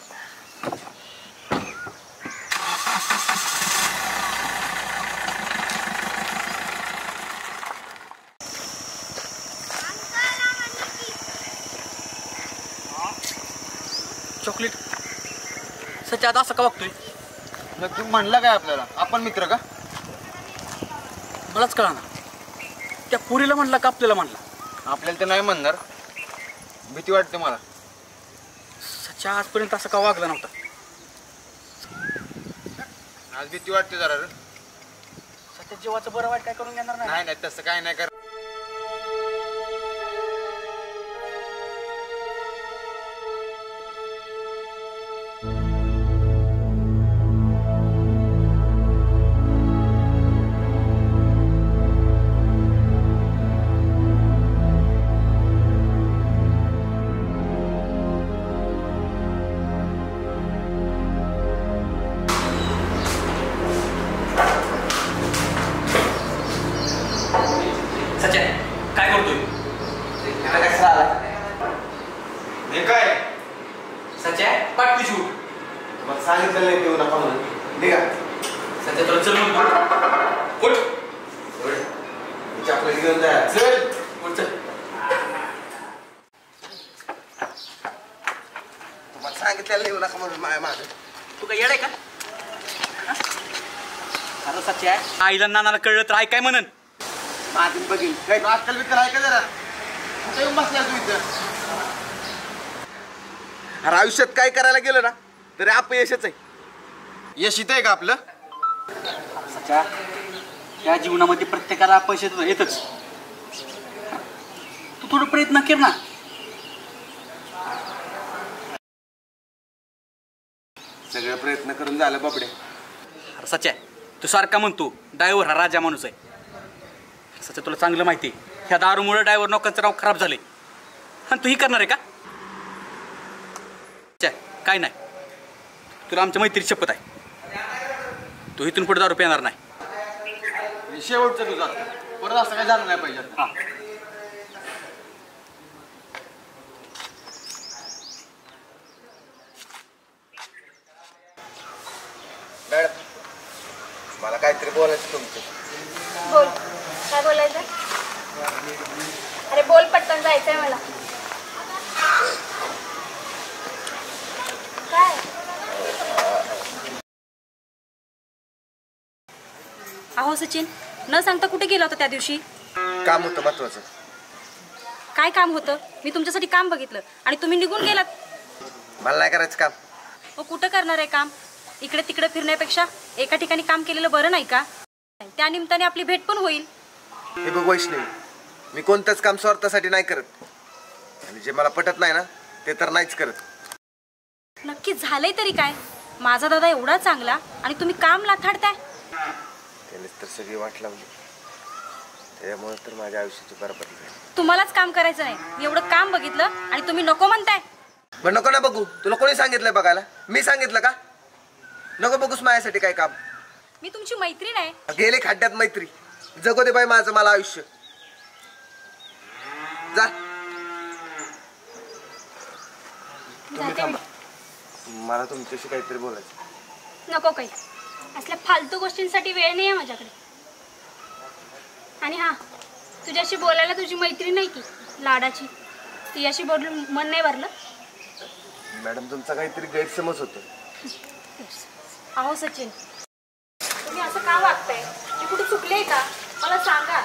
चॉकलेट. सच्या आता असं का वागतोय? मग तू म्हणला काय आपल्याला आपण मित्र का? मलाच कळा ना. त्या पुरीला म्हणला का आपल्याला म्हणला? आपल्याला तर नाही म्हणणार. भीती वाटते मला. सच्या आजपर्यंत असं का वागला नव्हता. आज भीती वाटते जरा रे. सच्या जीवाचं बरं वाईट काय करून घेणार नाही. नाही नाही तसं काय नाही कर. सच्या काय करतोय? हे काय? सच्या पाठीची उठ. मग सांगितलं नाही देऊ नका म्हणून. निघा. सच्या तुला चल म्हणतो. उठ चॉकलेट घेऊन जा. चल उठ चल. तुम्हाला सांगितलेलं येऊ नका म्हणून माझ्या मागं. तू काय येड आहे का? अरे सच्या आईला नानाला कळलं तर आई काय म्हणन? माझं बघीन काय आजकाल बिकल आहे का जरा? कुठे येऊन बसला तू इथं? अरे आयुष्यात काय करायला गेलं ना तरी अपयशच आहे. यश इथं आहे का आपलं? सच्या या जीवनामध्ये प्रत्येकाला पैसे येतच. तू थोडं प्रयत्न कर ना. सगळे प्रयत्न करून झालं बाबडे. अरे सच्या, तू सारखा म्हणतो ड्रायव्हर हा राजा माणूस आहे. सच्या, तुला चांगलं माहिती आहे ह्या दारूमुळे ड्रायव्हर नोकरचं नाव खराब झाले आणि तू ही करणार आहे का? काय नाही, तुला आमच्या मैत्रीची शपथ आहे, तू इथून पुढे दारू पिणार नाही. शेवटचं तुझा परत असं काय झालं नाही पाहिजे. हां, मॅडम मला काहीतरी बोलायचं तुमचं. बोल, काय बोलायचं? अरे बोल, पटकन जायचंय मला. काय? अहो सचिन, न सांगता कुठे गेला होता त्या दिवशी? काम होतं महत्वाचं. काय काम होतं? मी तुमच्यासाठी काम बघितलं आणि तुम्ही निघून गेलात. मला नाही करायचं काम. मग कुठं करणार आहे काम? इकडे तिकडे फिरण्यापेक्षा एका ठिकाणी काम केलेलं बरं नाही का? त्या निमित्ताने आपली भेट पण होईल. हे बघ वैष्णवी, मी कोणतंच काम स्वार्थासाठी नाही करत आणि जे मला पटत नाही ना ते तर नाहीच करत. नक्की झालंय तरी काय? माझा दादा एवढा चांगला आणि तुम्ही काम लाथाडताय. त्यानेच तर सगळी वाट लावली, त्यामुळे तर माझ्या आयुष्याची बरोबरी झाली. तुम्हालाच काम करायचं नाही. मी एवढं काम बघितलं आणि तुम्ही नको म्हणताय. पण नको ना बघू. तुला कोणी सांगितलंय बघायला? मी सांगितलं का? नको बघूस माझ्यासाठी काय काम. मी तुमची मैत्रीण आहे. गेले खड्ड्यात मैत्री. जगो दे बाई माझं मला आयुष्य. जा तुम्ही थांबा, मला तुमच्याशी काहीतरी बोलायचं. नको काही असल्या फालतू गोष्टींसाठी वेळ नाही आहे माझ्याकडे. आणि हां, तुझ्याशी बोलायला तुझी मैत्रीण नाही की लाडाची, तिच्याशी बोलून मन नाही भरलं? मॅडम तुमचा काहीतरी गैरसमज होतो. अहो सचिन, तुम्ही असं का वागताय? मी कुठे चुकले का? मला सांगा.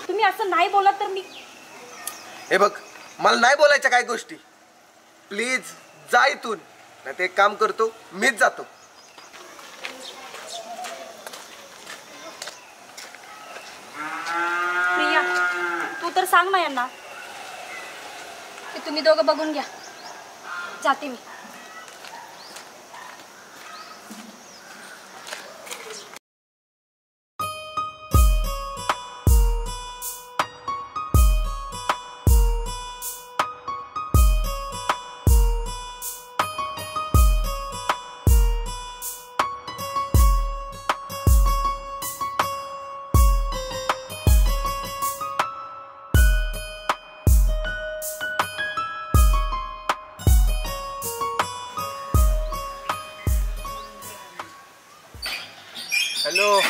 तुम्ही असं नाही बोलत तर मी... हे बघ, मला नाही बोलायच्या काय गोष्टी. प्लीज जा इथून, नाही ते एक काम करतो, मीच जातो. प्रिया, तू तर सांग ना यांना. ते तुम्ही दोघं बघून घ्या, जाते मी. हॅलो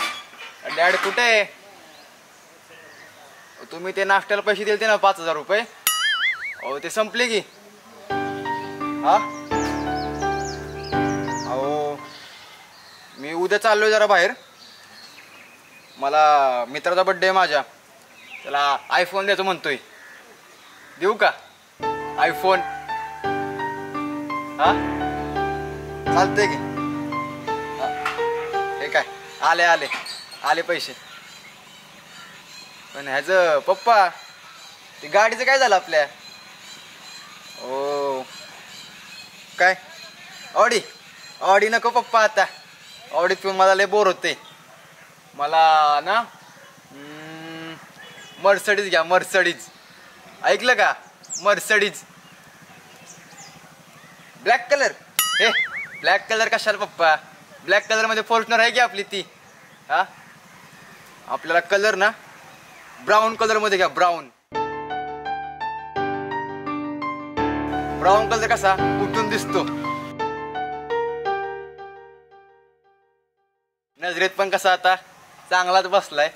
डॅड, कुठे आहे तुम्ही? ते नाश्त्याला पैसे दिले ना 5,000 रुपये, अहो ते संपले की. हा अहो मी उद्या चाललोय जरा बाहेर. मला मित्राचा बड्डे आहे माझ्या, त्याला आयफोन द्यायचं म्हणतोय. देऊ का आयफोन? हा चालतंय की. हे काय, आले आले आले पैसे. पण ह्याचं पप्पा, ते गाडीचं काय झालं आपल्या? ओ काय ऑडी? ऑडी नको पप्पा आता. ऑडीत पिऊन मला लय बोर होते. मला ना मर्सडीज घ्या, मर्सडीज. ऐकलं का? Mercedes black colour. हे ब्लॅक कलर कशाला पप्पा? ब्लॅक कलर मध्ये फॉर्च्युनर आहे की आपली ती. हा आपल्याला कलर ना ब्राऊन कलर मध्ये घ्या. ब्राऊन ब्राऊन कलर कसा उठून दिसतो, नजरेत पण कसा आता चांगलाच बसलाय.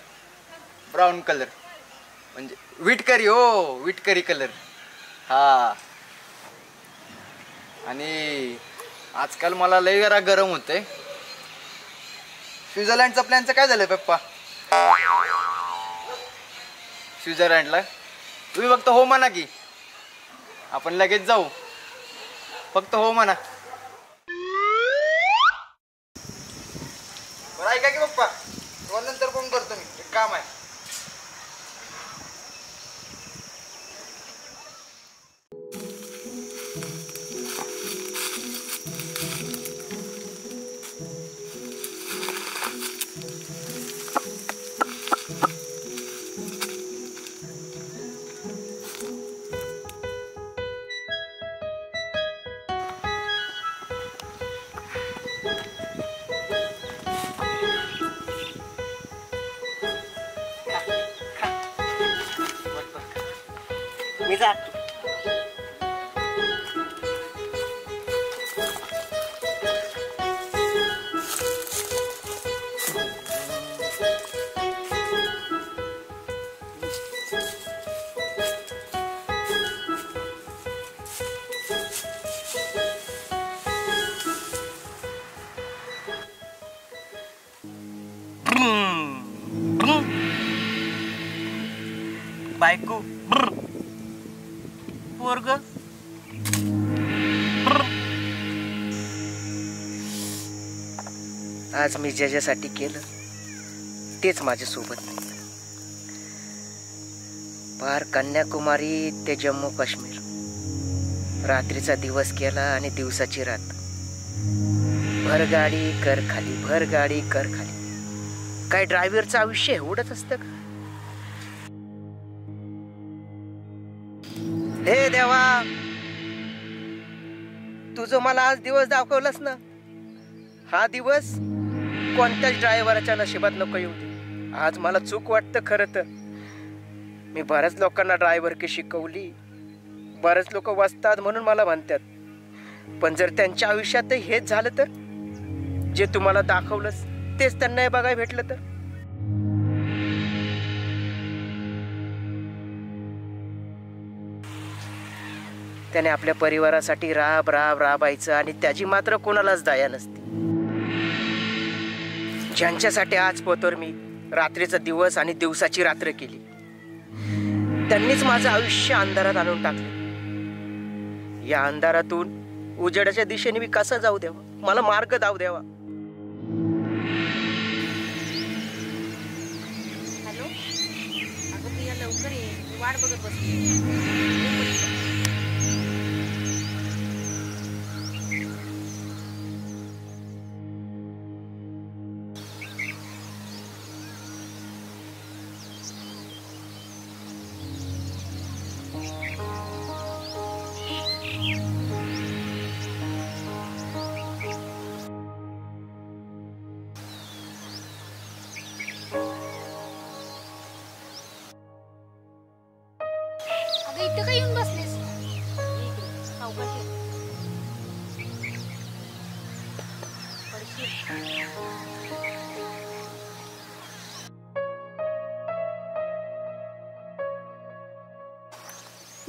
ब्राऊन कलर म्हणजे विटकरी. हो विटकरी कलर. हा आणि आजकाल मला लय जरा गरम होते. स्वित्झर्लंडचा प्लॅनचं काय झालंय पप्पा? स्वित्झर्लंडला तुम्ही फक्त हो म्हणा की आपण लगेच जाऊ. फक्त हो म्हणा. बरं ऐका की पप्पा, तुम्हाला नंतर फोन करतो मी, एक काम आहे. तुम्ही जा. बायको पोरग आज मी ज्याच्यासाठी केलं तेच माझ्या सोबत नाही. पार कन्याकुमारी ते जम्मू काश्मीर, रात्रीचा दिवस केला आणि दिवसाची रात. भर गाडी कर खाली, भर गाडी कर खाली. काय ड्रायव्हरचं आयुष्य एवढंच असतं का? हे देवा, तुझं मला आज दिवस दाखवलंस ना, हा दिवस कोणत्याच ड्रायव्हरच्या नशिबात नको येऊ दे. आज मला चूक वाटतं खरं तर. मी बऱ्याच लोकांना ड्रायव्हरकी शिकवली, बरेच लोक वाचतात म्हणून मला म्हणतात. पण जर त्यांच्या आयुष्यात हेच झालं तर, जे तुम्हाला दाखवलंस तेच त्यांना बघायला भेटलं तर. त्याने आपल्या परिवारासाठी राब राब राबायचं आणि त्याची मात्र कोणालाच दया नसते. ज्यांच्यासाठी आज पोतर मी रात्रीचा दिवस आणि दिवसाची रात्र केली, त्यांनीच माझं आयुष्य अंधारात आणून टाकले. या अंधारातून उजेडाच्या दिशेने मी कसा जाऊ द्यावा? मला मार्ग दाव द्यावा. हॅलो, अगं प्रिया लवकर ये, मी वाट बघत बसली. इथं काय येऊन बसलीस?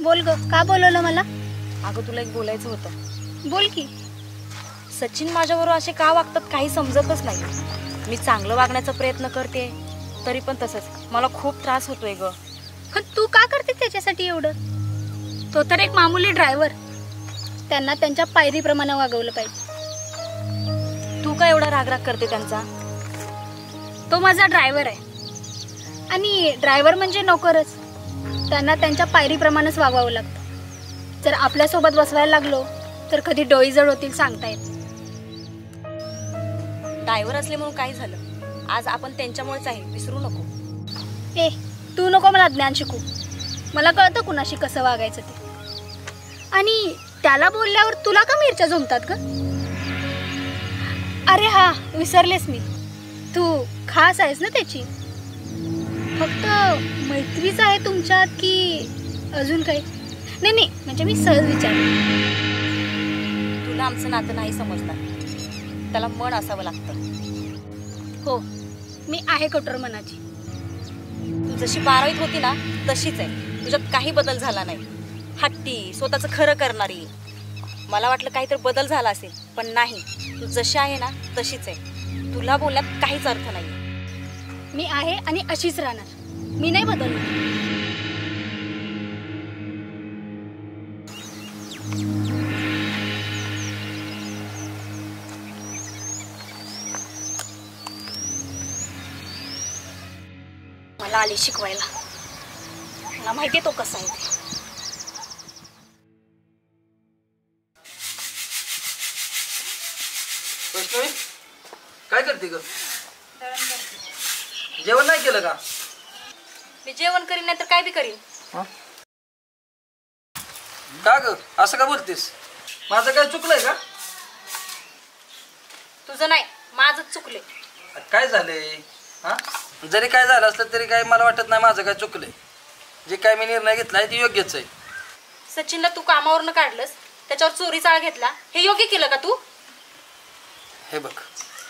बोल ग, का बोलवलं मला? अगं तुला एक बोलायचं होतं. बोल की. सचिन माझ्याबरोबर असे का वागतात काही समजतच नाही. मी चांगलं वागण्याचा प्रयत्न करते तरी पण तसंच. मला खूप त्रास होतोय ग. पण तू का करते त्याच्यासाठी एवढं? तो तर एक मामूली ड्रायव्हर, त्यांना त्यांच्या पायरीप्रमाणे वागवलं पाहिजे. तू का एवढा रागराग करते त्यांचा? तो माझा ड्रायव्हर आहे आणि ड्रायव्हर म्हणजे नोकरच. त्यांना त्यांच्या पायरीप्रमाणेच वागवावं लागतं. जर आपल्यासोबत बसवायला लागलो तर कधी डोई जड होतील सांगता येत. ड्रायव्हर असले म्हणून काय झालं? आज आपण त्यांच्यामुळेच आहे, विसरू नको. ए, तू नको मला ज्ञान शिकू. मला कळतं कुणाशी कसं वागायचं ते. आणि त्याला बोलल्यावर तुला का मिरच्या झोमतात ग? अरे हा, विसरलेस मी, तू खास आहेस ना त्याची. फक्त मैत्रीच आहे तुमच्यात की अजून काही? नाही नाही, म्हणजे मी सहज विचारले. तुला आमचं नातं नाही समजणार, त्याला मन असावं लागतं. हो, मी आहे कठोर मनाची. तू जशी 12वीत होती ना तशीच आहे. तुझ्यात काही बदल झाला नाही. हट्टी, स्वतःचं खरं करणारी. मला वाटलं काहीतरी बदल झाला असेल, पण नाही. तू जशी आहे ना तशीच आहे. तुला बोलण्यात काहीच अर्थ नाही. मी आहे आणि अशीच राहणार. मी नाही बदलणार. मला आली शिकवायला. मला माहिती तो कसा आहे ते. वैष्णवी, काय करते ग? जेवण नाही केलं का? मी जेवण करीन नाही तर काय बी करीन. का ग असं का बोलतेस? माझं काय चुकलंय का? तुझं नाही, माझंच चुकले. काय झालंय? हा, जरी काय झालं असलं तरी काय मला वाटत नाही माझं काय चुकलंय. जे काय मी निर्णय घेतलाय ते योग्यच आहे. सचिनला तू कामावरनं काढलंस, त्याच्यावर चोरीचा आळ घेतला, हे योग्य केलं का तू? हे बघ,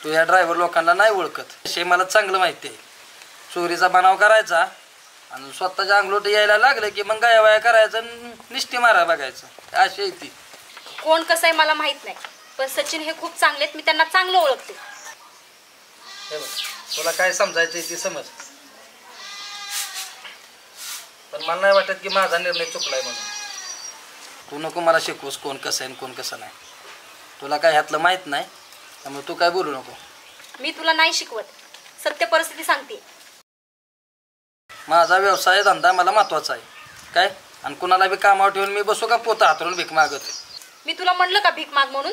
तू या ड्रायव्हर लोकांना नाही ओळखत, हे मला चांगलं माहिती आहे. चोरीचा बनाव करायचा आणि स्वतःच्या अंगलोट यायला लागलं की मग गायावाया करायचं, निष्ठी मारा बघायचं, अशी आहे ती. कोण कसं आहे मला माहित नाही, पण सचिन हे खूप चांगले आहेत, मी त्यांना चांगलं ओळखते. हे बघ, तुला काय समजायचं ती समज, पण मला नाही वाटत की माझा निर्णय चुकलाय म्हणून. तू नको मला शिकवूस कोण कसं आहे कोण कसं नाही. तुला काय ह्यातलं माहित नाही, त्यामुळे तू काय बोलू नको. मी तुला नाही शिकवत, सत्य परिस्थिती सांगते. माझा व्यवसाय धंदा मला महत्वाचा आहे काय, आणि कुणाला बी कामावर ठेवून मी बसू का पोता हातरून भीक मागत? मी तुला म्हणलं का भीक माग म्हणून?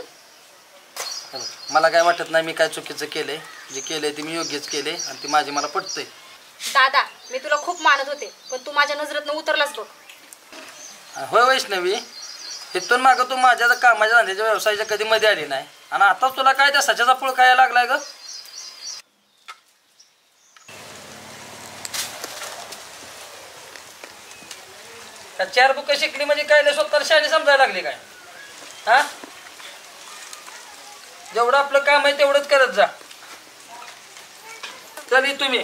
मला काय वाटत नाही मी काय चुकीचं केलंय, जे केलंय ते मी योग्यच केले आणि ती माझी मला पटतंय. दादा, मी तुला खूप मानत होते, पण तू माझ्या नजरेतनं उतरलास बघ. होय वैष्णवी, इथून मागं तू माझ्या कामाच्या धंद्याच्या व्यवसायाच्या कधी मध्ये आली नाही, आणि आताच तुला काय त्या सच्याचा पुळ काय लागलाय ग? त्या 4 बुकं शिकली म्हणजे काय स्वतःला शाळेत समजायला लागली काय? हा, जेवढं आपलं काम आहे तेवढंच करत जा. चल तुम्ही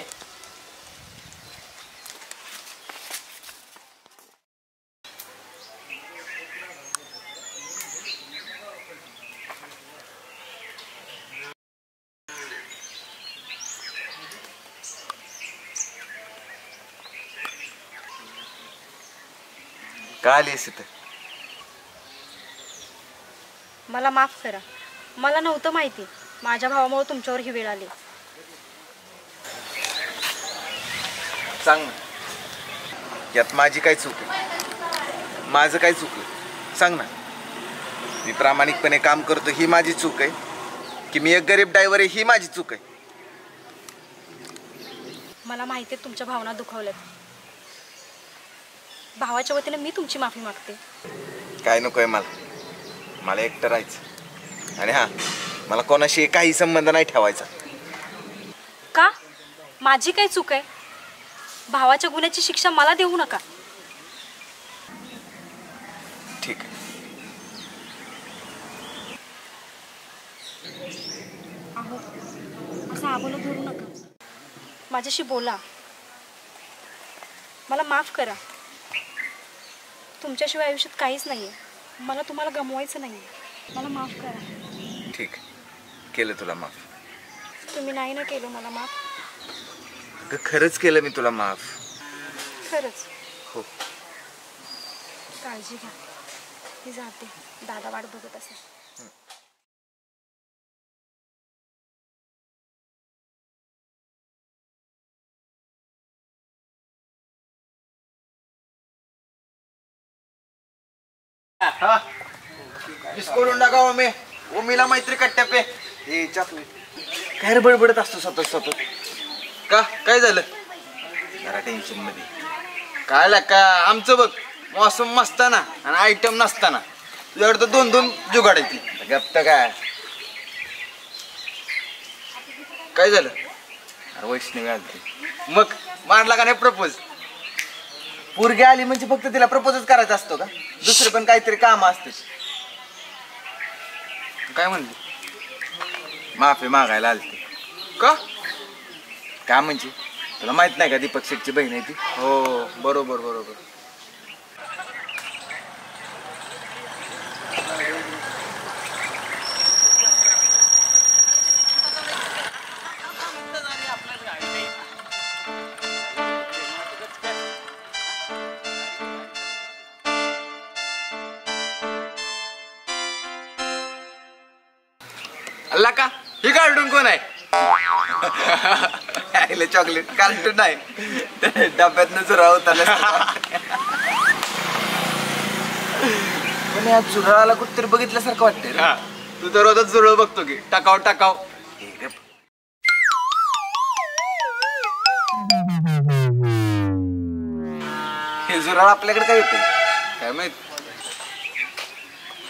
का आलीस इथं? मला माफ करा, मला नव्हतं माहिती माझ्या भावामुळे तुमच्यावर ही वेळ आली. सांग ना, यात माझी काय चूक आहे? माझं काय चुकलं सांग ना. मी प्रामाणिकपणे काम करतो ही माझी चूक आहे, की मी एक गरीब ड्रायव्हर आहे ही माझी चूक आहे? मला माहिती आहे तुमच्या भावना दुखावल्यात. भावाच्या वतीने मी तुमची माफी मागते. काय नकोय मला एकटं राहायचं, आणि हा, मला कोणाशी काही संबंध नाही ठेवायचा. का? माझी काय चूक आहे? भावाच्या गुन्ह्याची शिक्षा मला देऊ नका. ठीक आहे. अहो, असं आबोलं धरू नका, माझ्याशी बोला, मला माफ करा. तुमच्याशिवाय आयुष्यात काहीच नाहीये, मला तुम्हाला गमवायचं नाहीये, मला माफ करा. ठीक, केलं तुला माफ. तुम्ही नाही ना केलं मला माफ? खरंच केलं मी तुला माफ. खरंच? हो. काळजी घ्या, मी जाते, दादा वाट बघत असेल. डिस्कोरून टाकावं मी उमीला मैत्री कट्ट्या पे. हे चॉकलेट काय रे बडबडत असतो सतत? का काय झालं? जरा टेन्शन मध्ये. काय का आमचं बघ, मौसम मस्ताना आणि आयटम नसताना तुझ्याकडे तर 2-2 जुगाडायची. गप्त काय? काय झालं? अरे वैष्णवी आलती. मग मारला का नाही प्रपोज? पोरगी आली म्हणजे फक्त तिला प्रपोजच करायचा असतो का? दुसरे पण काहीतरी काम असते. काय म्हणली? माफी मागायला आलती. का? का म्हणजे तुला माहित नाही का दीपक शेठची बहीण आहे ती? हो बरोबर. अल्ला का ही कार्टून कोण आहे? चॉकलेट कार्टून नाही, डब्यातनं चुरा होता. पण या चुराला कुठतरी बघितल्यासारखं वाटतंय रे. तू तर रोजच जुळव बघतो की टाकाव. हे जुराळ आपल्याकडे काय येते काय माहित?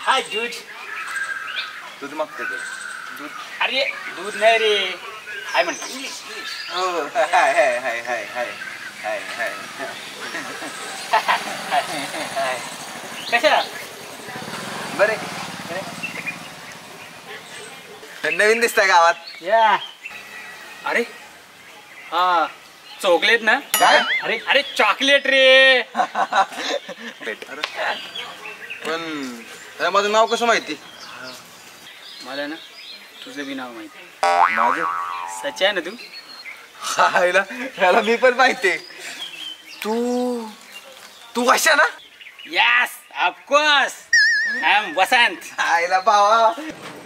हाय दूध. दूध मागते ते. अरे दूध नाही रे, हाय म्हणतो. हो हाय. कशा बरे नवीन दिसताय गावात. या अरे हा चॉकलेट ना काय? अरे अरे चॉकलेट रे. पण त्याला माझं नाव कसं माहिती? मला ना तुझं बी नाव माहिती. माझं सच आहे ना तू? हायला ह्याला मी पण माहिती. तू तू अशा ना? यस ऑफकोर्स आय एम वसंत. आईला भावा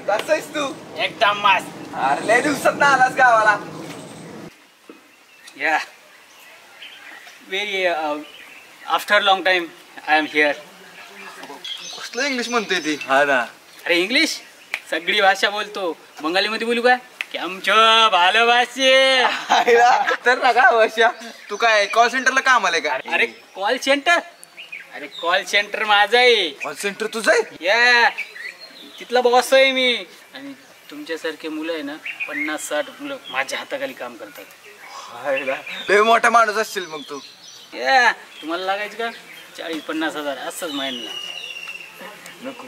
कसं आहेस तू? एकदम मस्त. अरे लय दिवसात ना आलास गावाला. या very after long time I am here. कसलं इंग्लिश म्हणतोय ती? हा ना. अरे इंग्लिश सगळी भाषा बोलतो. बंगालीमध्ये बोलू का? आमच्या भालोबासे. तर ना का अशा तू काय कॉल सेंटरला काम आलाय का? अरे कॉल सेंटर? अरे कॉल सेंटर माझं आहे. कॉल सेंटर तुझं आहे? या तिथला बॉस आहे मी. आणि तुमच्यासारखे मुलं आहे ना 50-60 मुलं माझ्या हाताखाली काम करतात. लय मोठा माणूस असशील मग तू. या तुम्हाला लागायचं का 40-50 हजार असंच महिन्याला? नको.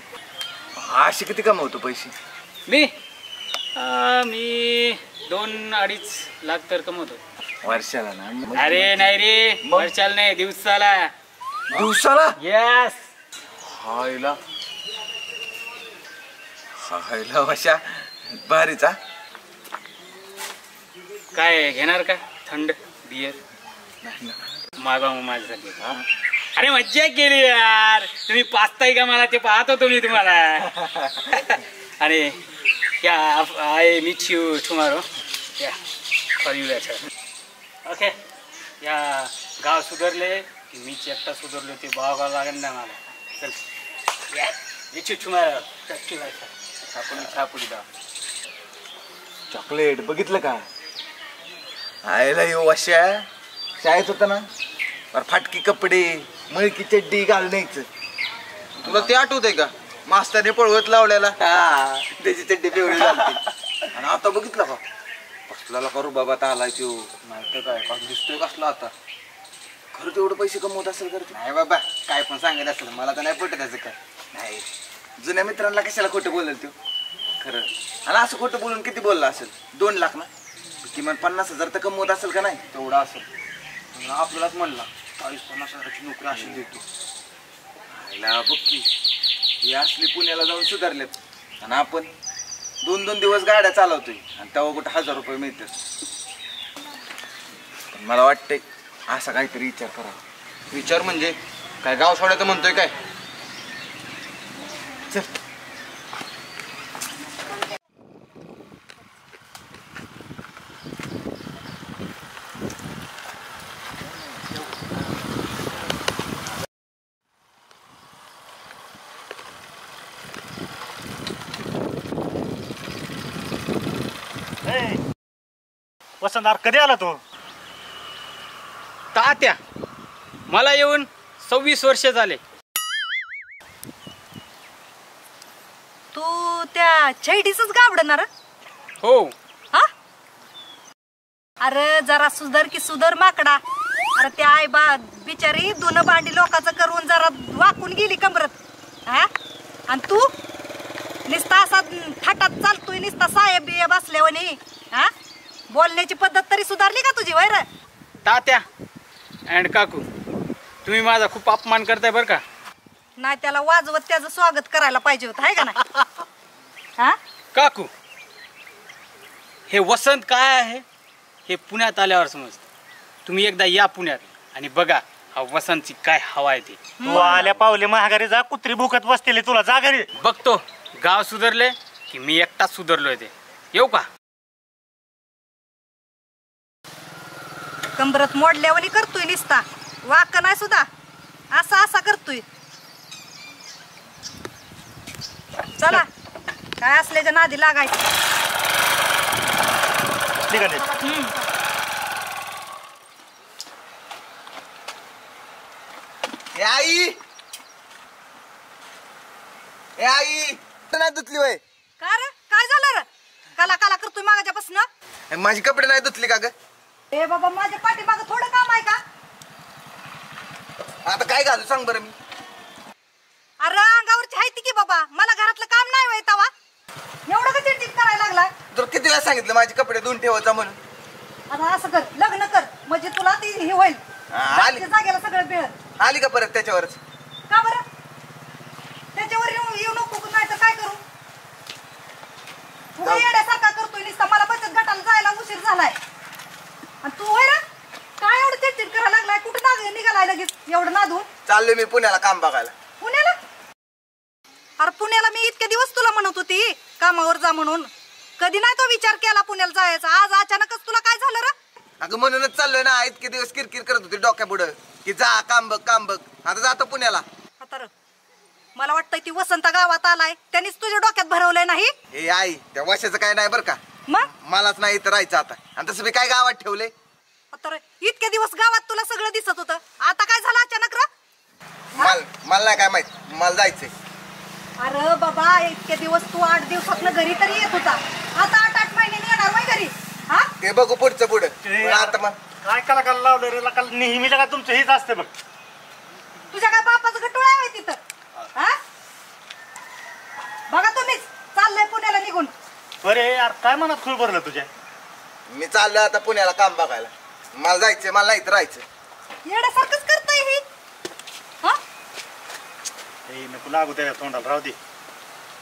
असे किती कमवतो पैसे? मी 2-2.5 लाख तर कमवतो वर्षाला ना? अरे नाही रे वर्षाला नाही दिवसाला. दिवसाला? यस. हायला हायला अशा भारीचा. काय घेणार का थंड बियर? मागा मग माझ्यासाठी. अरे मज्जा केली यार. तुम्ही पाचताय का मला ते पाहत होतो मी तुम्हाला. अरे या आय मीट यू टुमारो. या फॉर यू लेटर. ओके. या गाव सुधारले की मीच एकटा सुधारलो ते बघावं लागेल ना मला. चल या मीट यू टुमारो. आपण छापुडी दा चॉकलेट बघितलं का? आयला येऊ अशा शाळेत होता ना फाटकी कपडे मळकी चड्डी घालून यायचं. तुला ते आठवतंय का मास्तरने पळवत लावल्याला? त्याची चड्डी पिवळी झालती. आणि आता बघितलं का कसला करू बाबा आलाय तो. नाही काय कसं दिसतोय कसला आता. खरं तेवढं पैसे कमवत असेल कर? नाही बाबा काय पण सांगत असेल मला तर नाही पटत त्याचं काय. नाही जुन्या मित्रांना कशाला खोटं बोलेल तो खरं. आणि असं खोटं बोलून किती बोलला असेल? 2 लाख ना? किमान 50 हजार तर कमवत असेल का नाही? तेवढा असेल. आपल्यालाच म्हणला 40-50 हजाराची नोकरी अशी देतो. बघ की हे असले पुण्याला जाऊन सुधारलेत आणि आपण 2-2 दिवस गाड्या चालवतोय आणि तेव्हा कुठे 1000 रुपये मिळतात. मला वाटतंय असा काहीतरी विचार करा. विचार म्हणजे काय गाव सोडायचं म्हणतोय काय? चल. वसंत कधी आला तो? तात्या मला येऊन 26 वर्ष झाले. तू त्या छैडीच गावडणार? हो. हा अरे जरा सुधर की सुधर माकडा. अरे त्या आई बा बिचारी दोन भांडी लोकांचं करून जरा वाकून गेली कमरत. हा आणि तू निस्ता असा थाटात चालतोय निस्ता साहेब बिये बसल्यावानी. हा बोलण्याची पद्धत तरी सुधारली का तुझी? वैर तात्या अँड काकू तुम्ही माझा खूप अपमान करताय बरं का. नाही त्याला वाजवत त्याचं स्वागत करायला पाहिजे होतं आहे का नाही? हा काकू हे वसंत काय आहे हे पुण्यात आल्यावर समजतं. तुम्ही एकदा या पुण्यात आणि बघा हा वसंतची काय हवा आहे ती. तू आल्या पावले महागारी जा. कुत्री भुकत बसतेली तुला जा घरी. बघतो गाव सुधारले की मी एकटाच सुधारलोय ते. येऊ का? कंबरत मोडल्यावानी करतोय निस्ता वाक नाही सुद्धा असा असा करतोय. चला काय असल्याच्या नादी लागायचं. आई नाही धुतली वय? का रे काय झालं रे? काला काला करतोय मागाच्यापासून. माझी कपडे नाही धुतली का ग? ए बाबा माझ्या पाठीमागं थोडं काम आहे का? आता काय घालू सांग बरं मी? अरे अंगावरची आहे ती की बाबा, मला घरातलं काम नाही व्हाय तवा एवढं का चिडचिड करायला लागलाय? तर किती वेळा सांगितलं माझे कपडे धुवून ठेवायचा म्हणून. आता असं कर, लग्न कर म्हणजे तुला ती हे होईल. आली. जागच्या जागेला सगळं मिळत. आली का परत त्याच्यावरच? का बरं? त्याच्यावर येऊ नको नाही तर काय करू? तू येड्यासारखा करतोय नुसता, मला बचत गटाला जायला उशीर झालाय आणि तू होय ना काय एवढं चिडचिड करायला लागलाय? कुठं निघालाय लगेच एवढं नादून? चाललोय मी पुण्याला काम बघायला. पुण्याला? अरे पुण्याला मी इतके दिवस तुला म्हणत होती कामावर जा म्हणून, कधी नाही तो विचार केला पुण्याला जायचा. आज अचानकच तुला काय झालं रे? अगं म्हणूनच चाललोय ना, इतके दिवस किरकिर करत होती डोक्या पुढं की जा काम बघ काम बघ. आता जातो पुण्याला. आता रे, मला वाटतंय ती वसंत गावात आलाय त्यांनीच तुझ्या डोक्यात भरवलंय नाही? हे आई त्या वर्षाचं काय नाही बरं का, मग मलाच नाही इथं राहायचं आता. आणि तसं मी काय गावात ठेवलंय? आता रे, इतके दिवस गावात तुला सगळं दिसत होतं, आता काय झालं अचानक रे? मला नाही काय माहित, मला जायचंय. अरे बाबा, इतके दिवस तू 8 दिवसातनं घरी तरी येत होता, आता 8 महिन्याने येणार नाही घरी? हा ते बघू पुढचं पुढं. पण आता मग काय कलाकार लावलं रे लकाल, नेहमीला का तुमचं हेच असते बघ. तुझ्या काय बापाचं गटोळा आहे तिथं? हा बघा तुम्हीच चाललंय पुण्याला निघून. बरे यार, काय मनात खूळ भरलं तुझ्या? मी चाललोय आता पुण्याला काम बघायला. मला जायचंय, मला नाही इथं राहायचं. येण्यासारखंच करताय ही. हा हे नको लागू त्याच्या तोंडाला, राहू दे.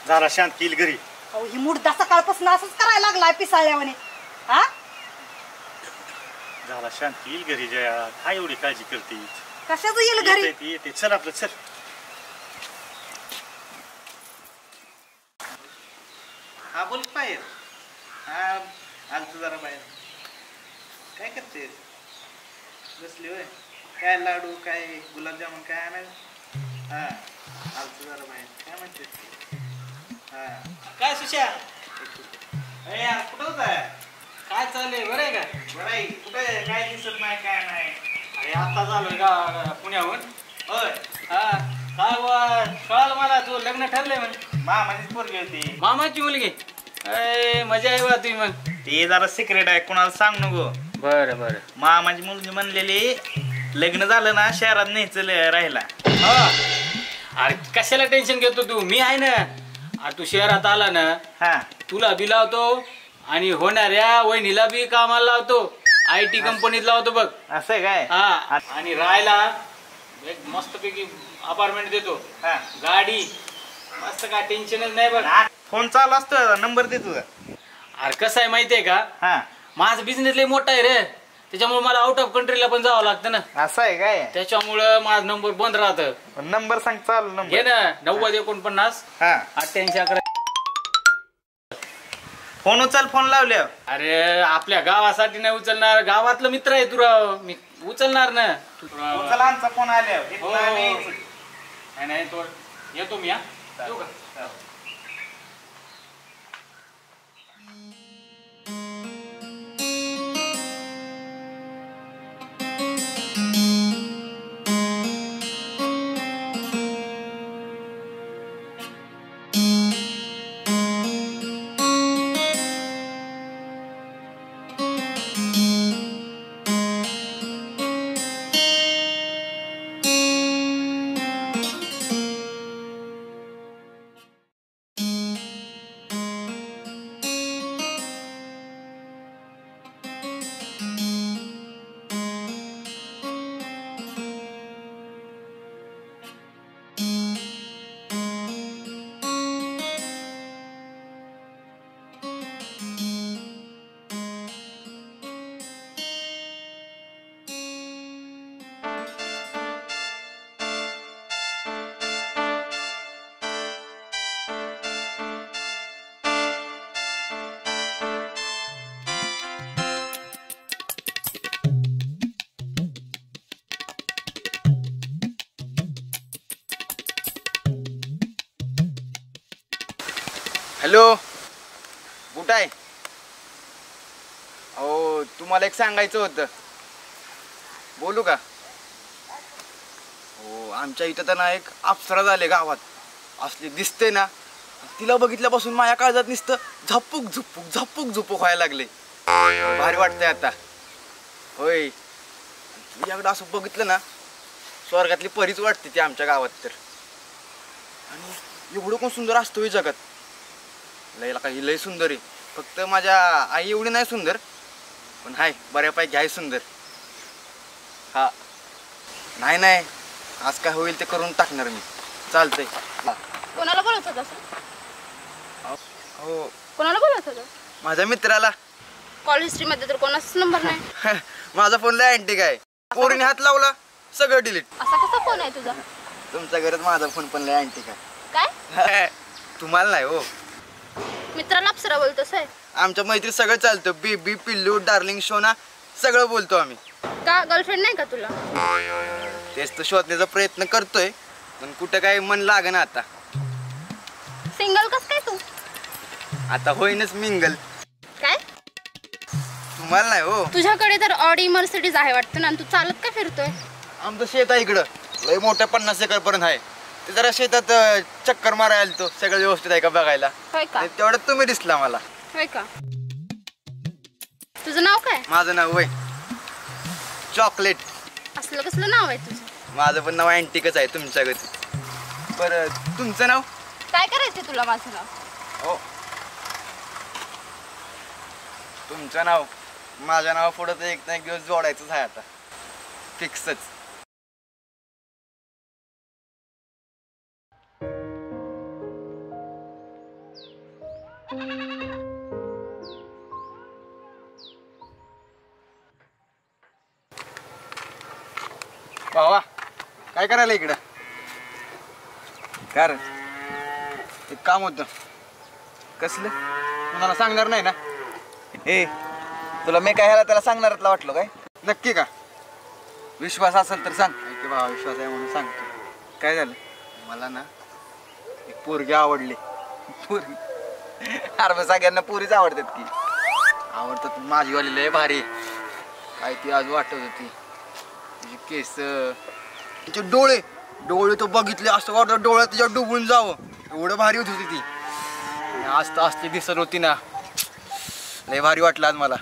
झाला शांत केली घरी. अहो ही मुडदा सकाळपासून असंच करायला लागलाय पिसाळल्यावाने. हा झाला शांत येईल घरी. जया काय एवढी काळजी करते? कशाचं येईल घरी? येते चल आपलं चल. हा बोल बाहेर. हा आलतो जरा बाहेर. काय करते? बसली होय? काय लाडू काय गुलाबजामुन काय आणायला? हा आलतो जरा बाहेर. काय म्हणते? हा काय सुशा? यार कुठं होता? काय चाललंय? बरं आहे का? बरं आहे. कुठे काय दिसत नाही काय नाही? अरे आता झालोय का पुण्याहून. होय हा काय कळालं मला, तू लग्न ठरलंय म्हणे. मामाचीच पोरगी होती. मामाची मुलगी? अय मजा आहे बा तुम्ही. मग ते जरा सिक्रेट आहे, कोणाला सांग नको. बरं बरं. मामाची मुलगी म्हणलेली लग्न झालं ना शहरात न्यायचं राहिला. अरे कशाला टेन्शन घेतो तू, मी आहे ना. अरे तू शहरात आला ना, हा तुला बी लावतो आणि होणाऱ्या वहिनीला बी कामाला लावतो. IT कंपनीत लावतो बघ. असं काय? हा आणि राहायला एक मस्तपैकी अपार्टमेंट देतो. हा गाडी मस्त, काय टेन्शनच नाही बघ. फोन चालू असतो, नंबर दे तुझा. अरे कसं आहे माहितीये का, हा माझा बिझनेस लय मोठा आहे रे, त्याच्यामुळे मला आउट ऑफ कंट्रीला पण जावं लागतं ना. असं आहे काय? त्याच्यामुळं माझा नंबर बंद राहतं. नंबर सांग चालू घे नंबर. ना 9049 हा 8811. फोन उचल, फोन लावल्यावर. अरे आपल्या गावासाठी नाही उचलणार, गावातलं मित्र आहे तू राव, मी उचलणार ना. उचल आमचा फोन आल्यावर. हो, इथनं आम्ही- नाही नाही तो येतो मी. हा येऊ का? हॅलो, कुठं आहे? अहो तुम्हाला एक सांगायचं होतं, बोलू का? हो, आमच्या इथं तर ना एक अप्सरा झाले गावात, असली दिसते ना, तिला बघितल्यापासून माझ्या काळजात नुसतं झपुक झुपूक झपुक झुपूक व्हायला लागले. भारी वाटतंय आता. होय, तुझ्याकडं असं बघितलं ना, स्वर्गातली परीच वाटते ती आमच्या गावात तर. आणि एवढं कोण सुंदर असतो हे जगात? लयला काही लय सुंदर आहे. फक्त माझ्या आई एवढी नाही सुंदर, पण हाय बऱ्यापैकी आहे सुंदर. हा नाही नाही, आज काय होईल ते करून टाकणार मी. चालतंय. कोणाला बोलत होता हो, कोणाला बोलत होता? माझ्या मित्राला. कॉल हिस्ट्री मध्ये तर कोणाचाच नंबर नाही. माझा फोन लय अँटिक आहे. पोरीने हात लावला सगळं डिलीट. असा कसा फोन आहे तुझा? तुमच्या घरात माझा फोन पण लय अँटिक आहे. काय तुम्हाला नाही हो, मित्राला अप्सरा बोलतोस आहे? आमच्या मैत्रीत सगळं चालतं. बेबी, पिल्लू, डार्लिंग, शोना सगळं बोलतो आम्ही. का गर्लफ्रेंड नाही का तुला? तेच तर शोधण्याचा प्रयत्न करतोय, पण कुठं काय मन लागेना आता. सिंगल कस काय तू? आता होईनच मिंगल. काय तुम्हाला नाही हो. तुझ्याकडे तर ऑडी मर्सिडीज आहे वाटतं ना, तू चालत का फिरतोय? आमचं शेत आहे इकडं, लय मोठ्या 50 एकर पर्यंत आहे. ते जरा शेतात चक्कर मारायला तो सगळं व्यवस्थित आहे का बघायला. होय का? तेवढ्यात तुम्ही दिसला मला. होय का? तुझं नाव काय? माझं नाव होय चॉकलेट. असलं कसलं नाव आहे तुझं? माझं पण नाव अँटिकच आहे तुमच्या गती. बरं तुमचं नाव? काय करायचंय तुला माझं नाव? हो, तुमचं नाव माझ्या नाव पुढं तर एक ना एक दिवस जोडायचंच आहे आता, फिक्सच. भावा काय करायला इकडं? कार एक काम होतं. कसलं? कुणाला सांगणार नाही ना? ए, तुला मी काय ह्याला त्याला सांगणारातला वाटलं काय? नक्की का? विश्वास असेल तर सांग. की भावा विश्वास आहे म्हणून सांगतो. काय झालं? मला ना एक पोरगी आवडली. पुरी? अरे मग सगळ्यांना पुरीच आवडतात की. आवडतात, माझीवाली लय भारी. काय ती आज वाटत होती. तिचे केस, तिचे डोळे डोळे तो बघितले असं वाटतं डोळ्यात तिच्या डुबून जावं, एवढं भारी होती ती. आणि आज तर असती दिसत होती ना, लय भारी वाटलं आज मला.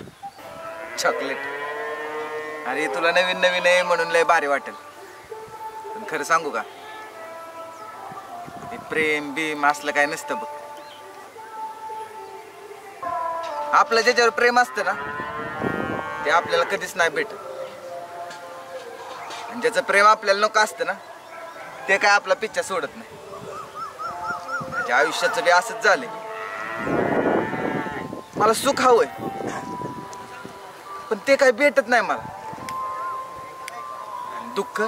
चॉकलेट, अरे तुला नवीन नवीन आहे म्हणून लय भारी वाटेल. पण खरं सांगू का, हे प्रेम बीम असलं काय नसतं बघ. आपलं ज्याच्यावर प्रेम असतं ना, ते आपल्याला कधीच नाही भेटत. आणि ज्याचं प्रेम आपल्याला नको असतं ना, ते काय आपला पिच्छा सोडत नाही. माझ्या आयुष्याचं बी असंच झालंय. मला सुख हवंय, पण ते काय भेटत नाही मला. आणि दुःख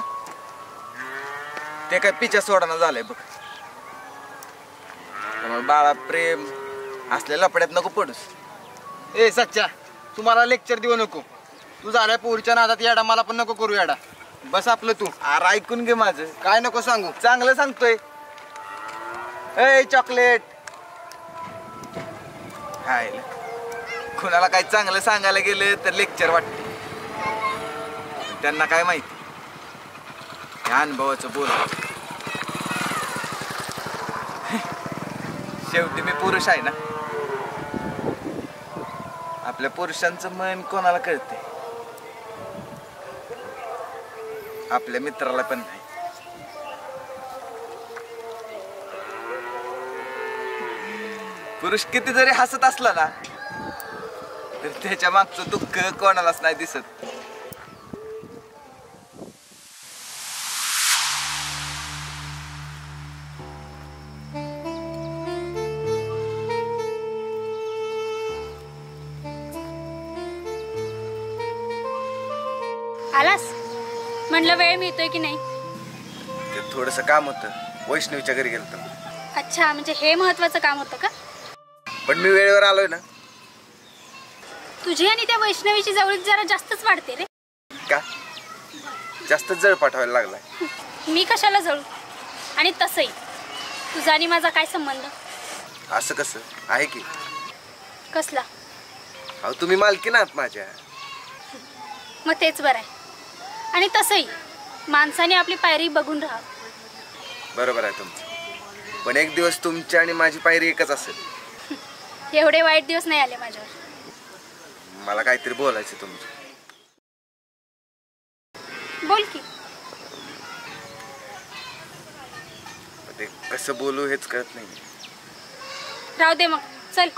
ते काय पिच्छा सोडणं झालंय बघ. त्यामुळे बाळा, प्रेम असल्या लपड्यात नको पडूस. ए सच्चा, तुम्हाला लेक्चर देऊ नको. तू झालाय पोरीच्या नादात येडा, मला पण नको करू येडा. बस आपलं तू. अरे ऐकून घे माझं. काय नको सांगू, चांगलं सांगतोय. ए चॉकलेट, हाय कुणाला काय चांगलं सांगायला गेलं तर लेक्चर वाटते. त्यांना काय माहिती, या अनुभवाचं बोल. शेवटी मी पुरुष आहे ना. आपल्या पुरुषांचं मन कोणाला कळते, आपल्या मित्राला पण नाही. पुरुष किती जरी हसत असला ना, तर त्याच्या मागचं दुःख कोणालाच नाही दिसत. आलास? म्हणलं वेळ मिळतोय की नाही? ते थोडस काम होतं, वैष्णवीच्या घरी गेलतो. अच्छा, म्हणजे हे महत्वाचं काम होतं का? पण मी वेळेवर आलोय ना. तुझी आणि त्या वैष्णवीची जवळीक जरा जास्तच वाढते रे. का? जास्त जळ पाठवायला लागलाय? मी कशाला जळू? आणि तसंही तुझा आणि माझा काय संबंध? असं कसं आहे की. कसला? अहो तुम्ही मालकी ना माझ्या. मग तेच बरं आहे. आणि तसंही माणसाने आपली पायरी बघून राहा. बरोबर आहे तुमचं, पण एक दिवस तुमची आणि माझी पायरी एकच असेल. एवढे वाईट दिवस नाही आले माझ्यावर. मला काहीतरी बोलायचं तुमचं. बोल की. ते कसं बोलू हेच कळत नाही. राहू दे मग, चल.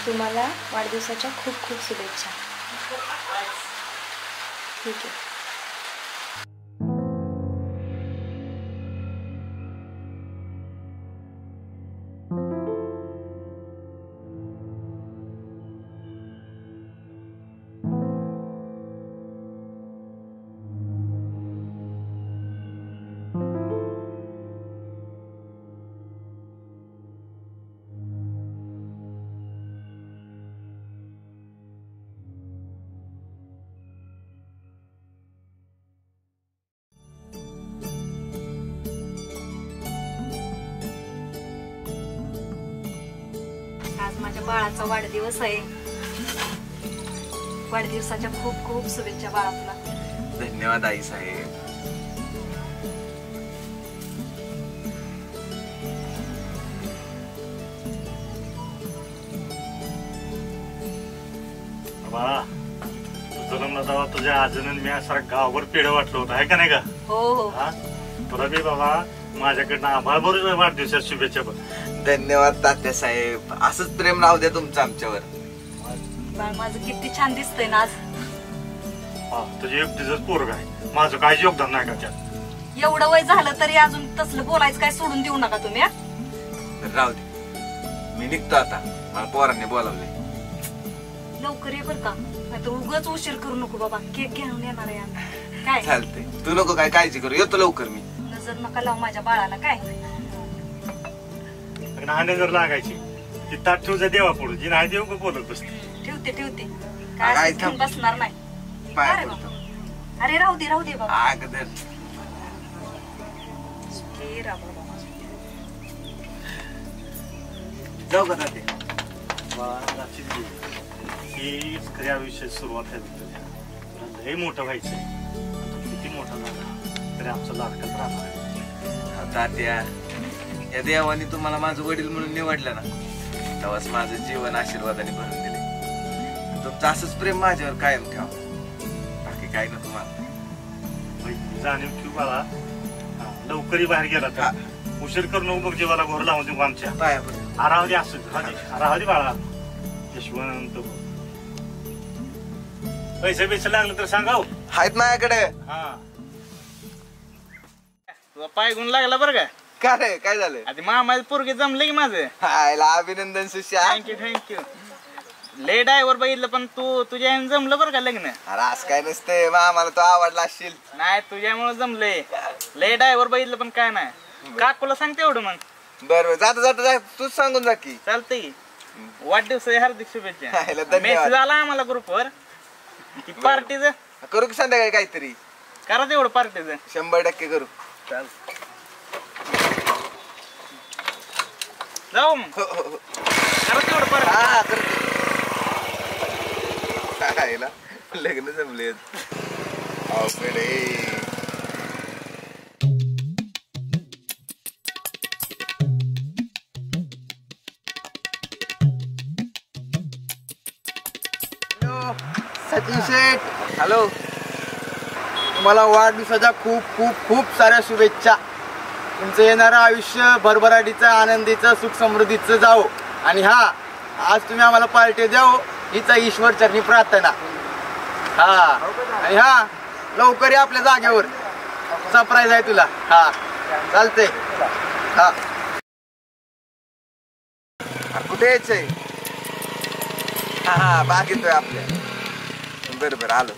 तुम्हाला वाढदिवसाच्या खूप खूप शुभेच्छा. ठीक आहे. आज माझ्या बाळाचा वाढदिवस आहे. वाढदिवसाच्या खूप खूप शुभेच्छा बाळा तुला. धन्यवाद आई साहेब. बाबा तुझं तेव्हा तुझ्या आजनं मी सारं गावभर पेढ वाटलं होतं आहे का नाही का? हो हो. तुला बी बाबा माझ्याकडनं आभार बरोबर वाढदिवसाच्या शुभेच्छा. धन्यवाद तात्या साहेब. असंच प्रेम राहू द्या तुमचं आमच्यावर. बाळ माझं किती छान दिसतंय ना आज. तुझे एकटीच पोरग आहे, माझं काय योगदान नाही का त्यात? एवढं वय झालं तरी अजून तसलं बोलायचं काय सोडून देऊ नका तुम्ही. राहू दे, मी निघतो आता. मला पोरांनी बोलावले. लवकर ये बर का, नाहीतर उगाच उशीर करू नको बाबा. केक घेऊन येणार आहे काय? चालते, तू नको काय काळजी करू, येतो लवकर मी. नजर नका लावू माझ्या बाळाला काय. नजर लागायची ती ताट ठेवूचा देवा पडू जी नाही देऊ का बोलत बसते. ठेवते ठेवते काय घेऊन बसणार नाही. पाय अरे राहू दे बाबा. अगदर जाऊ का ताते? हीच खरी आयुष्याची सुरुवात आहे. लय मोठं व्हायचंय. किती मोठा झाला तरी आमचा लाडकाच राहणार आहे. तात्या, या देवाने तुम्हाला माझं वडील म्हणून निवडलं ना, तेव्हाच माझं जीवन आशीर्वादाने भरून दिले. तुमचं असंच प्रेम माझ्यावर कायम ठेवा. बाकी काय नको मला. जाणीव ठेवू बाळा. लवकरही बाहेर गेला तर उशीर करू नको. मग जीवाला घोर लावून देऊ आमच्या. राहू दे असं. राहू दे बाळा. यशवंत पैसे पैसे लागले तर सांगाव. आहेत माझ्याकडे. तुझा पाय गुण लागला बरं का. काय रे काय झालं. आधी मामाचं पोरगे जमले की माझं. हायला अभिनंदन सुशा. थँक्यू. ले ड्रायव्हर बघितलं पण तुझ्या जमलं बरं का लग्न. अरे असं काय नसतंय. मामाला तो आवडला असशील. नाही तुझ्यामुळे जमले. ले ड्रायव्हर बघितलं पण काय नाही. काकूला सांगते एवढं मग. बरं जाता जाता तूच सांगून जा की. चालतंय की. वाढदिवसाच्या हार्दिक शुभेच्छा. धन्यवाद. मेसेज आला आम्हाला ग्रुपवर की पार्टीचं करू की संध्याकाळी काहीतरी. करा तेवढं पार्टीचं. 100% करू. जाऊ मग. करा तेवढं पार्टी. हा करतो. खायला लग्न जमले. सचिन शेठ हॅलो. तुम्हाला वाढदिवसाच्या खूप खूप खूप साऱ्या शुभेच्छा. तुमचं येणारं आयुष्य भरभराटीचं आनंदीचं सुख समृद्धीचं जावो. आणि हा आज तुम्ही आम्हाला पार्टी द्यावं हीच ईश्वर चरणी प्रार्थना. हा आणि हा लवकर आपल्या जागेवर. सरप्राईज आहे तुला. हा चालतंय. हा कुठे यायचंय. हा बाग येतोय आपल्या. बरोबर आलो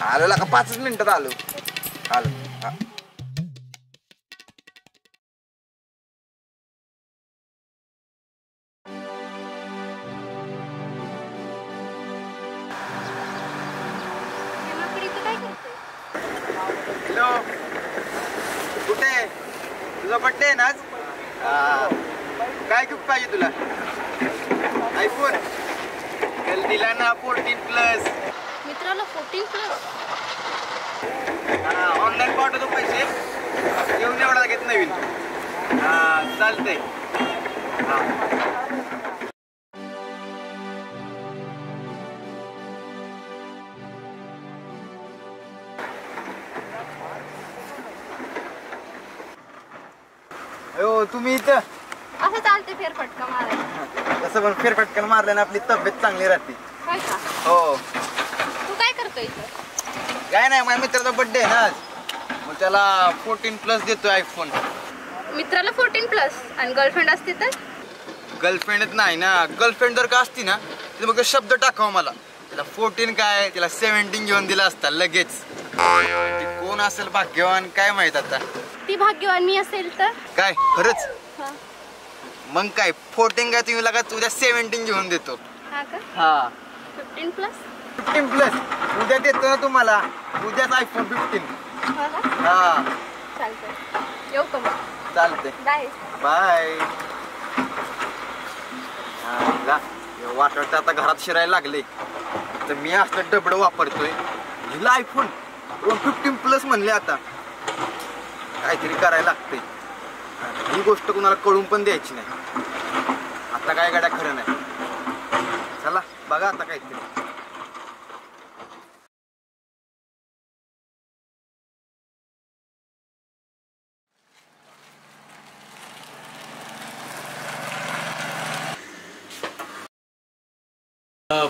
आलो का 5 मिनिटात आलो. हा हॅलो कुठे तुझा बड्डे आहे ना आज. काय गिफ्ट पाहिजे तुला. आयफोन कल दिला ना 14+. मित्राला 14+. ऑनलाईन पाठवतो पैसे घेऊन एवढा घेत नवीन. हा चालतंय. हो तुम्ही इथं असं चालते फेरफटका मारायला. तसं पण फेरफटकन मारल्याने आपली तब्येत चांगली राहते. काय का. हो तू काय करतोय इथं. काय नाही माझ्या मित्राचा बर्थडे आहे ना आज. मग त्याला 14+ देतोय आयफोन. मित्राला 14+ आणि गर्लफ्रेंड असते तर. गर्लफ्रेंडच नाही ना. गर्लफ्रेंड जर का असती ना तर मग शब्द टाकावा मला. त्याला 14 काय त्याला 17 घेऊन दिला असता लगेच. कोण असेल भाग्यवान काय माहित आता. ती भाग्यवान मी असेल तर. काय खरंच. हा. मग काय 14 काय तुम्ही लगा उद्या 17 घेऊन देतो. हा का. हा 15+. 15+ उद्या देतो ना तुम्हाला. उद्याच आयफोन 15. हा का. हा चालतंय. येऊ का मग. चालतंय. बाय. बाय. वाटतं आता घरात शिरायला लागले तर मी असं डबडं वापरतोय. हिला आयफोन 15+ म्हणले. आता काहीतरी करायला लागतंय. ही गोष्ट कुणाला कळून पण द्यायची नाही. आता काय गाड्या खरं नाही. चला बघा आता काहीतरी.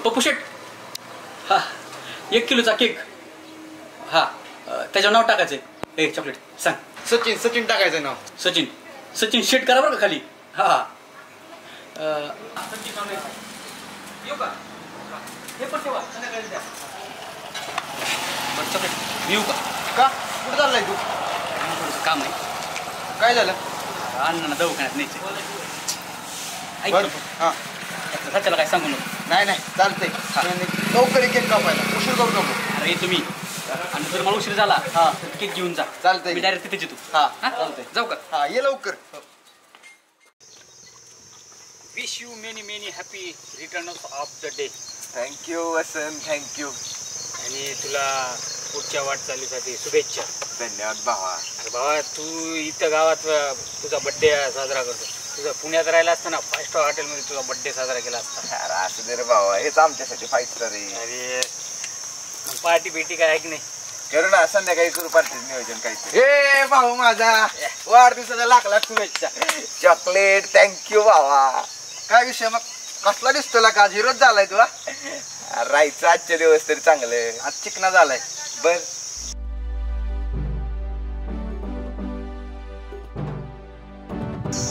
पप्पू शेट. हा 1 किलोचा केक. हा त्याच्यावर नाव टाकायचंय. ए चॉकलेट सांग. सचिन टाकायचं नाव. सचिन शेट करा बरं का खाली. हा येऊ का. हे पण ठेवा संध्याकाळी द्या. चॉकलेट येऊ का. कुठं चाललाय तू. थोडंसं काम आहे. काय झालं. अण्णांना दवाखान्यात न्यायचं. बरं हा सच्याला काय सांगू नको. नाही चालतंय. लवकर केक कापायला उशीर करू नको. अरे तुम्ही आणि जर मला उशीर झाला तर केक घेऊन जा. चालतंय. मी डायरेक्ट तिथेच येतो. हा चालतंय. जाऊ का. हा ये लवकर. Wish you many happy return of the day. Thank you Vasant thank you. आणि तुला पुढच्या वाटचालीसाठी शुभेच्छा. धन्यवाद भावा. अरे बाबा तू इथं गावात तुझा बर्थडे साजरा करतो. तुझं पुण्यात राहिला असतं ना 5 स्टार हॉटेलमध्ये तुझा बर्थडे साजरा केला असता. अरे असं दे रे भावा, हेच आमच्यासाठी 5 स्टार आहे. अरे पार्टी बिटी काय आहे की नाही? करू ना, संध्याकाळी करू पार्टीचं नियोजन काहीतरी. ए भाऊ माझा वाढदिवसाचा लाख लाख शुभेच्छा. चॉकलेट, थँक्यू भावा. काय विषय मग? कसला दिसतोला का हिरोच झालाय तुला? राहायचं आजचे दिवस तरी चांगलं. आज चिकना झालाय. बर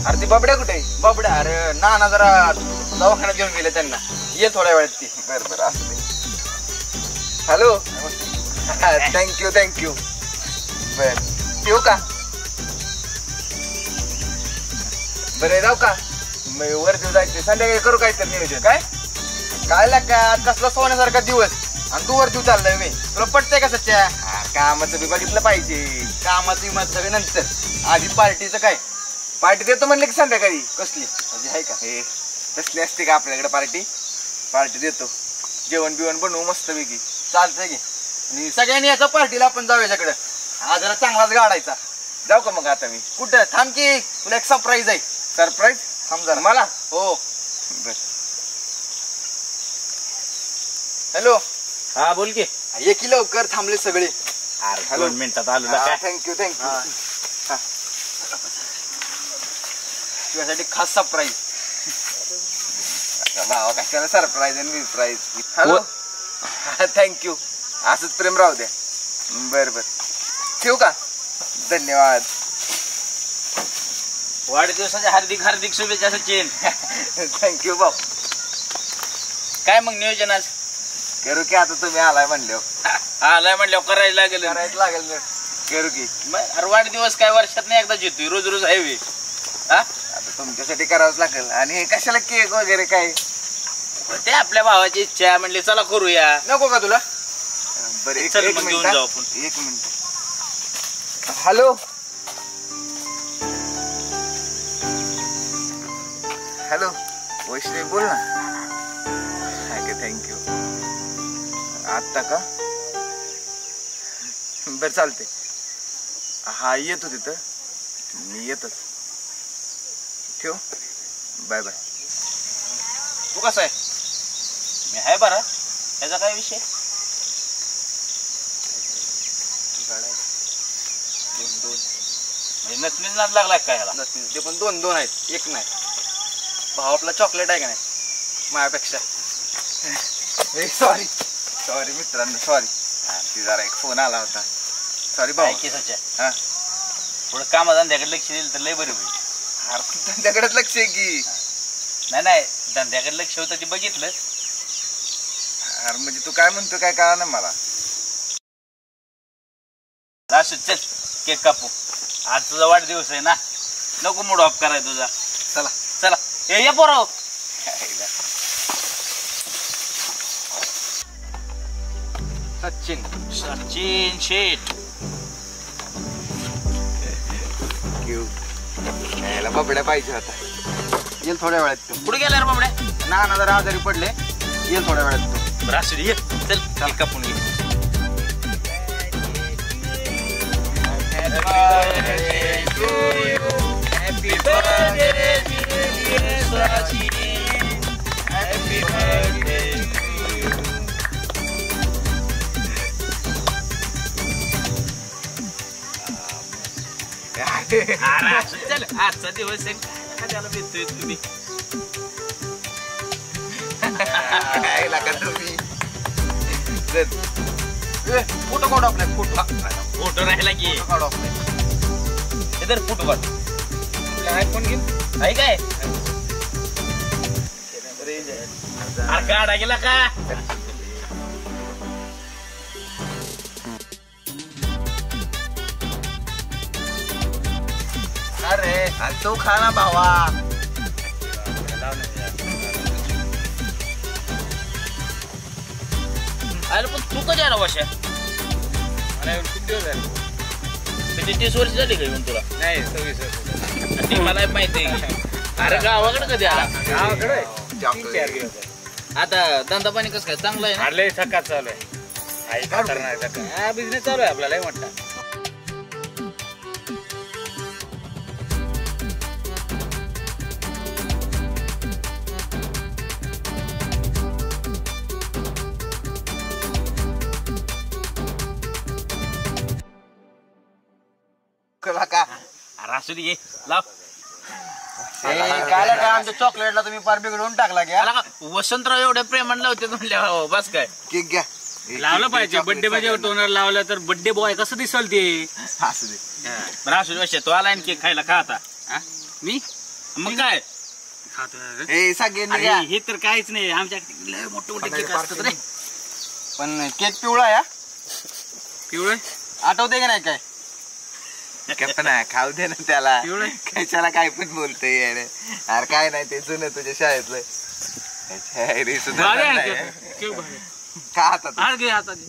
अरे ती बबड्या कुठे? बबड्या अरे नाना जरा दवाखान्यात घेऊन गेले त्यांना. ये थोड्या वेळात ती. बरं बरं असं दे. Hello thank you thank you. बर ठेवू का? बरं जाऊ का? मी वरती जायचे, संध्याकाळी करू काहीतरी नियोजन. काय काय लागा कसला सोन्यासारखा दिवस आणि तू वरती चाललाय मी. तुला पटतंय का सच्च्या? कामाचं बी बघितलं पाहिजे. कामाचं विमाचं सगळे नंतर, आधी पार्टीचं काय? पार्टी देतो म्हणले की संध्याकाळी. कसली म्हणजे आहे का? हे तसली असते का आपल्याकडे पार्टी? पार्टी देतो. जेवण बिवण बनवू मस्त पैकी. चालतंय की. आणि सगळ्यांनी याचा पार्टीला आपण जाऊ याच्याकडे. आज जरा चांगलाच गाडायचा. जाऊ का मग आता मी? कुठं? थांब की तुला एक सरप्राईज आहे. सरप्राईज? थांब जरा. मला? हो. बर हॅलो. हा बोल की. ये की लवकर, थांबले सगळे. अरे 2 मिनिटात आलो ना. काय थँक्यू थँक्यू. तुझ्यासाठी खास सरप्राईज. भावा कशाला सरप्राईज आणि सरप्राईज. Hello thank you. असंच प्रेम राहू द्या. बर बर ठेवू का? धन्यवाद. वाढदिवसाच्या हार्दिक हार्दिक शुभेच्छा सचिन. थँक्यू भाऊ. काय मग नियोजन आज? करू की आता तुम्ही आलाय म्हणल्यावर. आलाय म्हणल्यावर करायला लागेल. करायचं लागेल ना. करू की. अरे वाढदिवस काय वर्षात नाही एकदाच येतोय, रोज रोज हायवे. आता तुमच्यासाठी करावंच लागेल. आणि हे कशाला केक वगैरे काय? ते आपल्या भावाची इच्छा म्हणली चला करूया. नको का तुला? बरं एक चल एक मग घेऊन मिनिट. जाऊ आपण. एक मिनिट. हॅलो हॅलो वैष्णवी बोल ना. थँक्यू. आत्ता का? बरं चालते. हा येतो तिथं. मी येतोच. ठेव. Bye bye. तू कसा आहे? मी आहे बरा. त्याचा काय विषय? 2 म्हणजे नचनीच नाद लागलाय काय ह्याला? ते पण 2 आहेत, एक नाही. भाऊ आपला चॉकलेट आहे का नाही माझ्यापेक्षा? सॉरी सॉरी मित्रांनो सॉरी. ती जरा एक फोन आला होता. सॉरी भाऊ. केसाच्या हा थोडं कामधंद्याकडे लक्ष दिलं तर लय बरं होईल. धंद्याकडेच लक्ष आहे की. नाही धंद्याकडे लक्ष होतं ते बघितलं. अरे म्हणजे तू काय म्हणतो काय कळा ना मला. असू चल केक कापू. आज तुझा वाढदिवस आहे ना, नको मूड ऑफ कराय तुझा. चला चला ये पोराव. सचिन सचिन शेट. यायला बबड्या पाहिजे होता. येईल थोड्या वेळात तू. कुठे गेला रे बाबड्या? नाना जरा आजारी पडले, येईल थोड्या वेळात तू. बरं असू दे ये. चल केक कापून घे. Happy birthday to you, Sachin. Happy birthday to you. अरे असं चल आजचा दिवस आहे. त्याला भेटतोय तुम्ही. तुम्ही फोटो काढू आपल्या. फोटो राहिला की काढू आपल्या. इधर फोटो काढ. आयफोन घेऊन आहे काय? अरे काढा गेला का? अरे तो खा ना भावा. अरे पण तू कधी आला वाशा? खूप दिवस झाले. किती 30 वर्ष झाली का येऊन तुला? नाही 26 वर्ष. ती मला माहिती आहे. अरे गावाकडे कधी आला? गावाकडे आता धंदा पाणी कसं काय चांगलं आहे ना? लय सकाळ चालू आहे. हा बिझनेस चालू आहे आपल्याला म्हणतात. नको का अरे असू दे घे लाव. काय आमच्या चॉकलेटला तुम्ही पार बिघडवून टाकला घ्या. आला का वसंतराव एवढ्या प्रेमाने लावते म्हणल्या हो बस काय केक घ्या. लावलं पाहिजे बर्थडे मध्ये टोनर लावलं तर बर्थडे बॉय कसं दिसल ते. असू दे. बरं असू दे वर्षा, तो आला केक खायला खा आता. हा? मी मग काय ए सगळ्यांनी अरे, घ्या. हे तर काहीच नाही आमच्या लय मोठे मोठे केक असतात रे. पण केक पिवळा या पिवळे आठवते का नाही काय पण खाऊ दे ना त्याला. पिवळे कशाला काय पण बोलतोय येडे. अरे काय नाही ते जुनं तुझ्या शाळेतलं भारी आहे केक, भारी आहे. का आता हात घे हातात घे.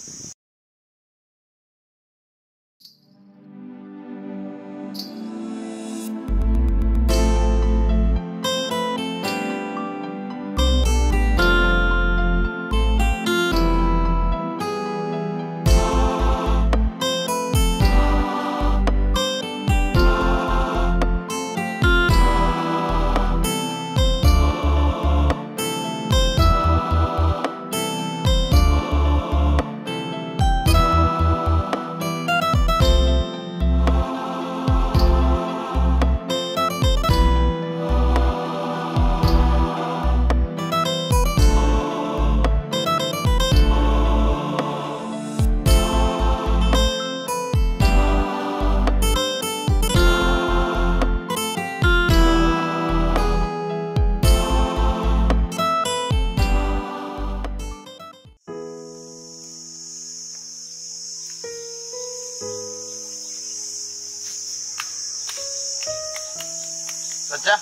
सच्चा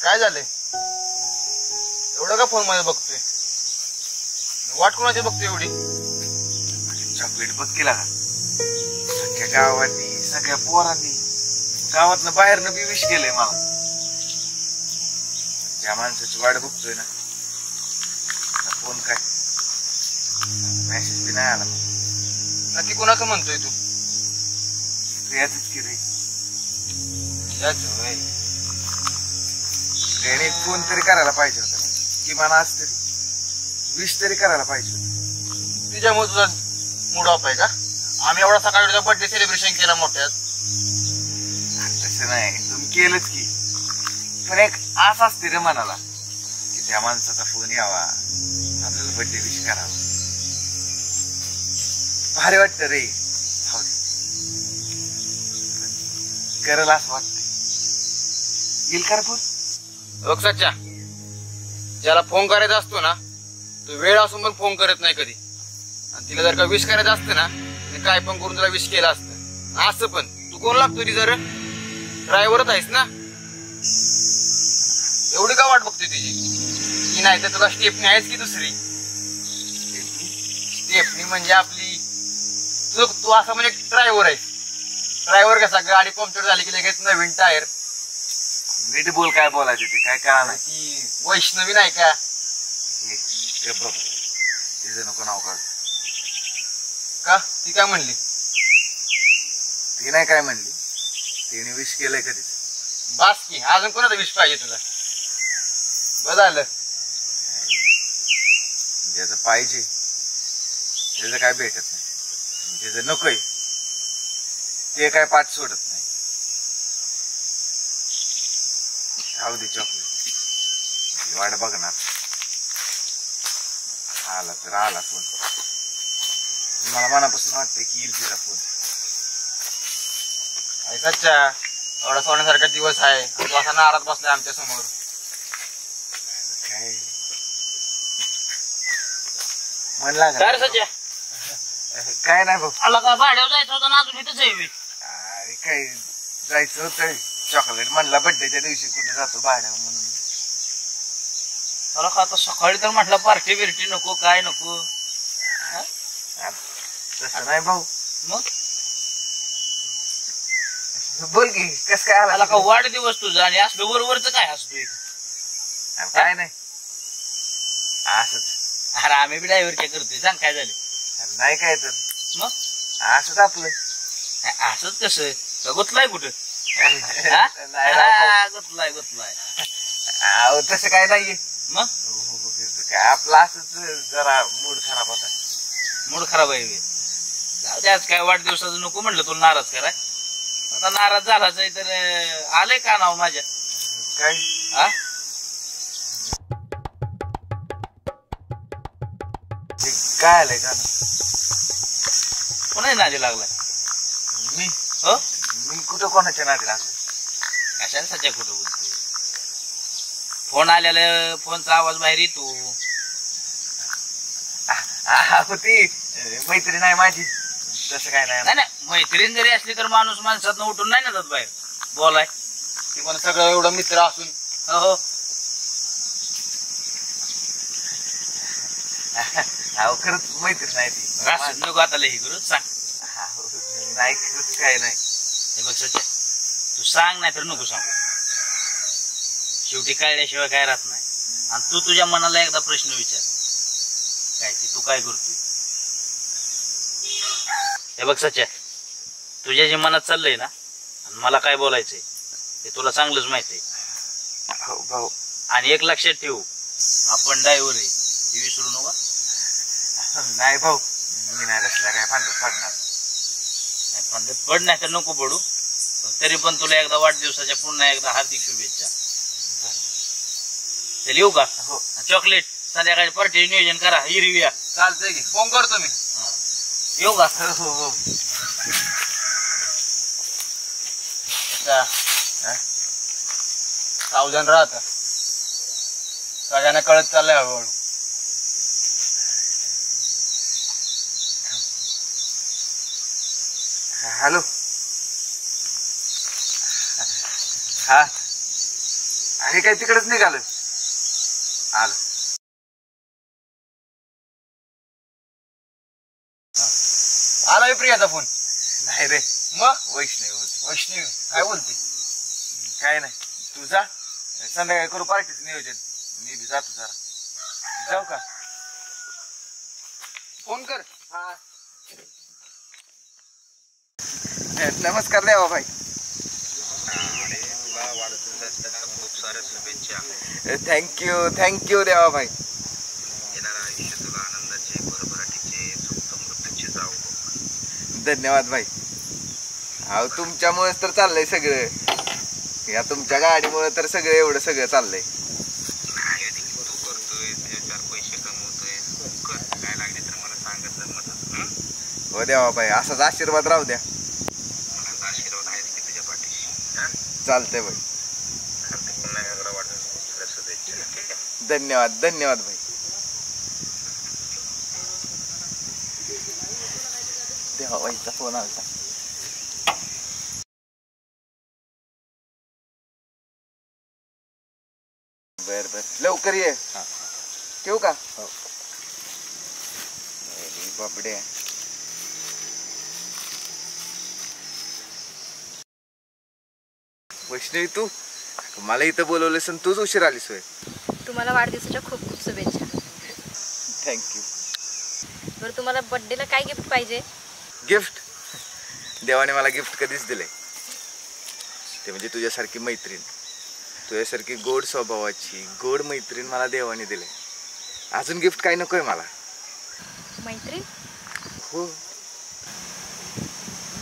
काय झालंय एवढं का फोन मध्ये बघतोय वाट कोणाची बघतोय एवढी चॉकलेट बघ केला का सगळ्या गावांनी सगळ्या पोरांनी गावातनं बाहेरनं बी विश केलंय मला ज्या माणसाची वाट बघतोय ना फोन काय मेसेज बी नाही आला नक्की कोणाचं म्हणतोय तू याच की रे याच होय त्याने फोन तरी करायला पाहिजे होता किमान आज तरी विश तरी करायला पाहिजे होतं तिच्यामुळे तुझा मूड ऑफ आहे का आम्ही एवढा सकाळी बर्थडे सेलिब्रेशन केला मोठ्यात तसं नाही तुम्ही केलंच की पण एक आस असते रे मनाला की त्या माणसाचा फोन यावा आपल्याला बर्थडे विश करावा भारी वाटतं रे हो करल असं वाटतं येईल का रे फोन बघ सच्चा ज्याला फोन करायचा असतो ना तो वेळ असून पण फोन करत नाही कधी आणि तिला जर का विश करायचं असतं ना ते काय पण करून तुला विश केलं असतं असं पण तू कोण लागतो ती जर ड्रायव्हरच आहेस ना एवढी का वाट बघतोय तिची की नाही तर तुला स्टेपनी आहेच की दुसरी स्टेपनी म्हणजे आपली तू असं म्हणजे ड्रायव्हर आहेस ड्रायव्हर कसा गाडी पंक्चर झाली की लगेच नवीन टायर नीट बोल काय बोलायचं ते काय कळा नाही ती वैष्णवी नाही का तिचं नको नाव का ती काय म्हणली ती नाही काय म्हणली तिने विश केलंय कधीच बास की अजून कोणाचा विश पाहिजे तुला बस झालं ज्याचं पाहिजे त्याचं काय भेटत नाही ज्याचं नकोय ते काय पाठ सोडत नाही खाऊ दे चॉकलेट वाट बघणार आला तर आला फोन मला मनापासून वाटतंय की येईल तिचा फोन सच्चा एवढा सोन्यासारखा दिवस आहे तू असा नाराज बसलाय आमच्या समोर काय मन लागलं काय नाही भाऊ आला का भाड्यावर जायचं होतं ना अजून इथंच आहे अरे काय जायचं होतं चॉकलेट म्हणला बर्थडेच्या दिवशी कुठे जातो भाड्या म्हणून मला का आता सकाळी तर म्हटलं पार्टी बिर्टी नको काय नको तसं नाही भाऊ मग बोल की कस काय मला आला का वाढदिवस तुझा आणि असलं वरवरच काय असतोय काय नाही असंच अरे आम्ही बी ड्रायव्हर काय करतोय सांग काय झालं नाही काय तर मग असंच आपलं असंच कसं गुतलाय कुठं गुतलाय तसं काय नाहीये मग काय आपलं असंच जरा मूड खराब होता मूड खराब आहे जाऊ दे आज काय वाढदिवसाचं नको म्हणलं तुला नाराज कराय आता नाराज झालाच आहे तर आलंय का नाव माझ्या काय हा काय आलंय का कोणाही नादी लागलाय मी हो मी कुठं कोणाच्या नादी लागलो कशाला सध्या कुठं बोलतोय फोन आलेला फोनचा आवाज बाहेर येतो होती मैत्रीण आहे माझी तसं काय नाही नाही नाही मैत्रीण जरी असली तर माणूस माणसात उठून नाही ना जात बाहेर बोलाय ती पण सगळं एवढं मित्र असून हो खरंच मैत्रीण आहे ती राशन नको आता लई करू सांग नाही खरंच काय नाही हे बघ सच्या तू सांग नाही तर नको सांगू शेवटी कळल्याशिवाय काय राहत नाही आणि तू तुझ्या मनाला एकदा प्रश्न विचार काय की तू काय करतोय हे बघ सच्या तुझ्या जे मनात चाललंय ना आणि मला काय बोलायचंय ते तुला चांगलंच माहित आहे भाऊ आणि एक लक्षात ठेवू आपण ड्रायव्हर आहे हे विसरू नका नाही भाऊ मी नाही रसला काय फांदत पडणार पण पड नाही तर नको पडू पण तरी पण तुला एकदा वाढदिवसाच्या पुन्हा एकदा हार्दिक शुभेच्छा चल येऊ का हो चॉकलेट संध्याकाळी पार्टी नियोजन करा हिरव्या चालतंय की फोन करतो मी येऊ का हो हो सावधान राहता सगळ्यांना कळत चाललंय हळूहळू हॅलो हा अरे काय तिकडेच निघालं आलं आला प्रियाचा फोन नाही रे मग वैष्णवी होती वैष्णवी काय बोलते काय नाही तू जा संध्याकाळी करू पार्टीचं नियोजन मी बी जातो जरा जाऊ का फोन कर हा नमस्कार देवा भाई खूप साऱ्या शुभेच्छा थँक्यू देवा भाई येणारा आयुष्य तुला आनंदाचे भरभराटीचे सुख जाऊ धन्यवाद भाई अहो तुमच्यामुळेच तर चाललंय सगळं या तुमच्या गाडीमुळे तर सगळं एवढं सगळं चाललंय तू करतोय चार पैसे कमवतोय कर काय लागले तर मला सांगत मदत हो देवा भाई असाच आशीर्वाद राहू द्या मला आशीर्वाद आहे की तुझ्या पाठीशी चालतंय भाई पुन्हा एकदा वाटत शुभेच्छा धन्यवाद भाई देवा भाईचा फोन आलता बर लवकर ये ठेवू का हो बापडे वैष्णवी तू मला इथं बोलवलंस आणि तूच उशीर आलीस होय तुम्हाला वाढदिवसाच्या खूप खूप शुभेच्छा थँक्यू बरं तुम्हाला बर्थडेला काय गिफ्ट पाहिजे गिफ्ट देवाने मला गिफ्ट कधीच दिलंय ते म्हणजे तुझ्यासारखी मैत्रीण तुझ्यासारखी गोड स्वभावाची गोड मैत्रीण मला देवाने दिले अजून गिफ्ट काय नकोय मला मैत्रीण हो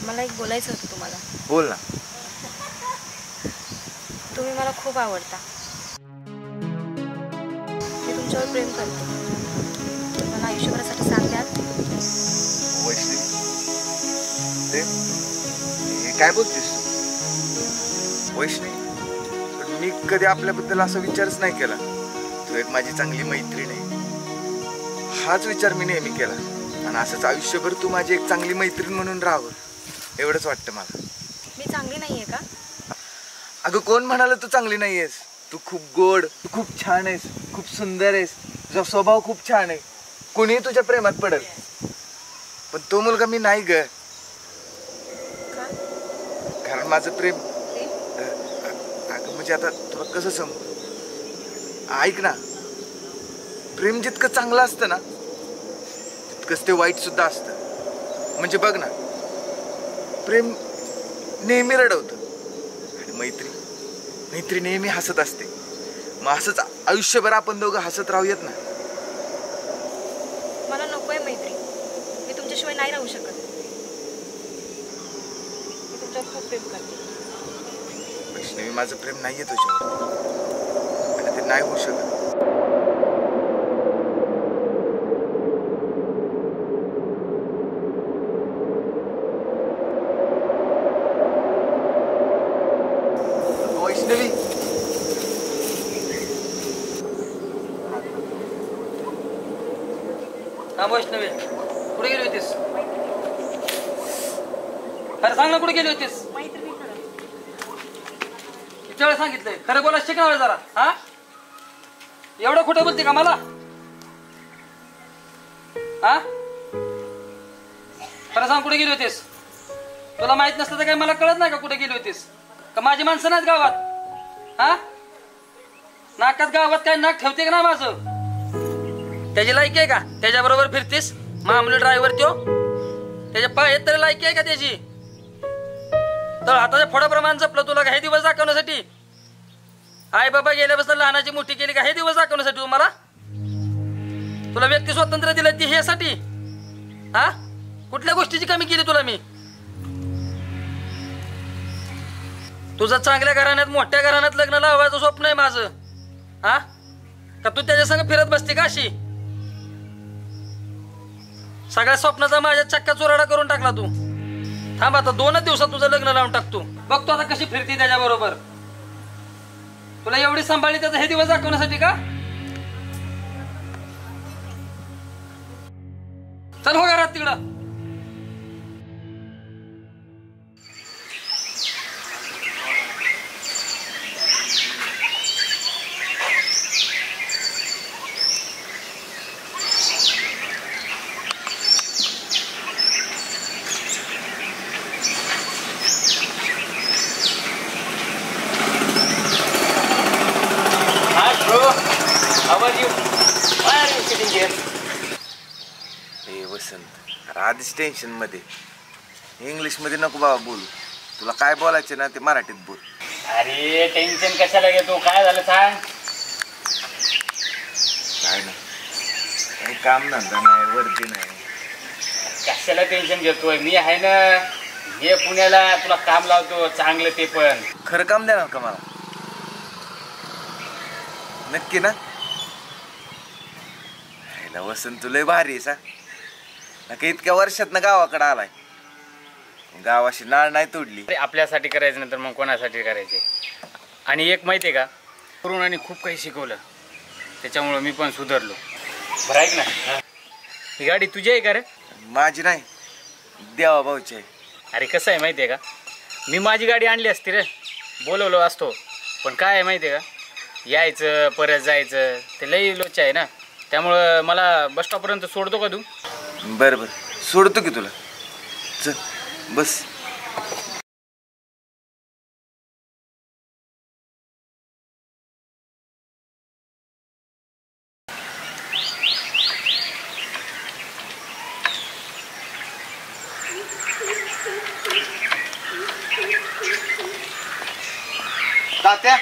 मला एक बोलायचं होतं तुम्हाला बोल ना तुम्ही मला खूप आवडता मी तुमच्यावर प्रेम करते मला आयुष्यभरासाठी साथ द्याल वैष्णवी हे काय बोलतेस तू वैष्णवी पण मी कधी आपल्याबद्दल असा विचारच नाही केला तू एक माझी चांगली मैत्रीण आहे हाच विचार मी नेहमी केला आणि असंच आयुष्यभर तू माझी एक चांगली मैत्रीण म्हणून राहावं एवढंच वाटतं मला मी चांगली नाहीये का अगं कोण म्हणाल तू चांगली नाहीयेस तू खूप गोड तू खूप छान आहेस खूप सुंदर आहेस तुझा स्वभाव खूप छान आहे कोणीही तुझ्या प्रेमात पडेल पण तो मुलगा मी नाही ग कारण माझं प्रेम अगं म्हणजे आता तुला कसं समजू ऐक ना प्रेम जितकं चांगलं असतं ना तितकंच ते वाईट सुद्धा असतं म्हणजे बघ ना प्रेम नेहमी रडवतं आणि मैत्री नेहमी हसत असते मग असंच आयुष्यभर आपण दोघं हसत राहूयात ना मला नकोय मैत्री मी तुमच्याशिवाय नाही राहू शकत मी तुझ्यावर खूप प्रेम करते. वैष्णवी, माझं प्रेम नाहीये तुझ्यावर आणि ते नाही होऊ शकत. वैष्णवी, हा वैष्णवी, कुठे गेली होतीस? खरं सांग ना, कुठे गेली होतीस? किती वेळा सांगितलंय, खरं बोला शिकणार जरा. हा, एवढं कुठे बोलते का मला? हा, खरं सांग, कुठे गेली होतीस? तुला माहित नसतं तर काय मला कळत नाही का कुठे गेली होतीस? का माझी माणसं नाहीत गावात? हा, नाकात गावात काय नाक ठेवते का ना माझं? त्याची लायकी आहे का त्याच्याबरोबर फिरतीस? मामूली ड्रायव्हर त्यो, त्याच्या पायात तरी लायकी आहे का त्याची? तर हाताच्या फोडाप्रमाणे जपलं तुला का हे दिवस दाखवण्यासाठी? आई बाबा गेल्यापासून लहानाची मोठी केली का हे दिवस दाखवण्यासाठी तुम्हाला? तुला व्यक्ती स्वातंत्र्य दिलं ती ह्यासाठी? हा, कुठल्या गोष्टीची कमी केली तुला मी? तुझं चांगल्या घराण्यात मोठ्या घराण्यात लग्न लावायचं स्वप्न आहे माझं. हा, का तू त्याच्या संग फिरत बसते का अशी? सगळ्या स्वप्नाचा माझ्या चक्का चुराडा करून टाकला तू. थांब, आता 2च दिवसात तुझं लग्न लावून टाकतो. बघतो आता कशी फिरती त्याच्या बरोबर. तुला एवढी सांभाळली त्याचं हे दिवस दाखवण्यासाठी का? चल हो घरात तिकडं. आधीच टेन्शन मध्ये. इंग्लिश मध्ये नको बाबा बोलू. तुला काय बोलायचं ना ते मराठीत बोल. अरे टेन्शन कशाला घेतो? काय झालं सांग. काय ना, काही काम धंदा नाही, वरती नाही. कशाला टेन्शन घेतोय? मी आहे ना, हे पुण्याला तुला काम लावतो चांगलं. ते पण खरं काम देणार का मला? नक्की ना? वसंत तुला भारी आहे सा. इतक्या वर्षात ना गावाकडे आलाय, गावाशी नाळ नाही तोडली. आपल्यासाठी करायचं नंतर मग कोणासाठी करायचे? आणि एक माहिती आहे का, कोरोनाने खूप काही शिकवलं, त्याच्यामुळं मी पण सुधारलो. बरं ऐक ना, ही गाडी तुझी आहे का रे? माझी नाही, देवा भाऊची आहे. अरे कसं आहे माहिती आहे का, मी माझी गाडी आणली असती रे, बोलवलो असतो. पण काय आहे माहिती आहे का, यायचं परत जायचं ते लई लोच आहे ना. त्यामुळं मला बस स्टॉपपर्यंत सोडतो का तू? बरं बरं, सोडतो की तुला. चल बस. तात्या,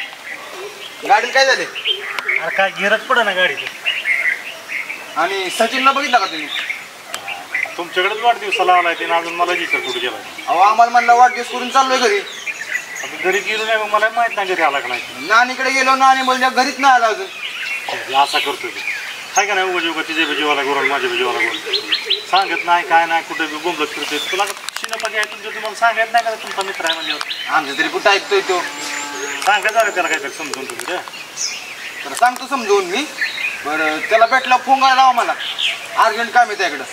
गाडीला काय झाले? अरे काय गिरच पडा ना गाडीचं. आणि सचिनला बघितला का तुम्ही? तुमच्याकडेच वाढदिवसाला आलाय ते, अजून मला विचार कुठे गेला. अहो, आम्हाला म्हणला वाढदिवस करून चाललोय घरी. आता घरी गेलो नाही, मग मला माहित नाही घरी आला का नाही. नानीकडे गेलो, नानी बोलल्या घरीच नाही आला अजून. असा करतो ते काय का नाही, उगा तिच्या जीवाला गोरण माझ्या जीवाला गोरण सांगत नाही, काय नाही, कुठे बोंबलत करतोय. तुला शिनपती आहे तुमच्या, तुम्हाला सांगत नाही का तुमचा मित्र आहे म्हणजे? आमच्या तरी कुठं ऐकतोय तो. सांगत झालं त्याला काहीतरी समजून तुम्ही रे. तर सांगतो समजवून मी. बरं, त्याला भेटला फोन करायला लावा मला, अर्जंट काम आहे त्याकडं.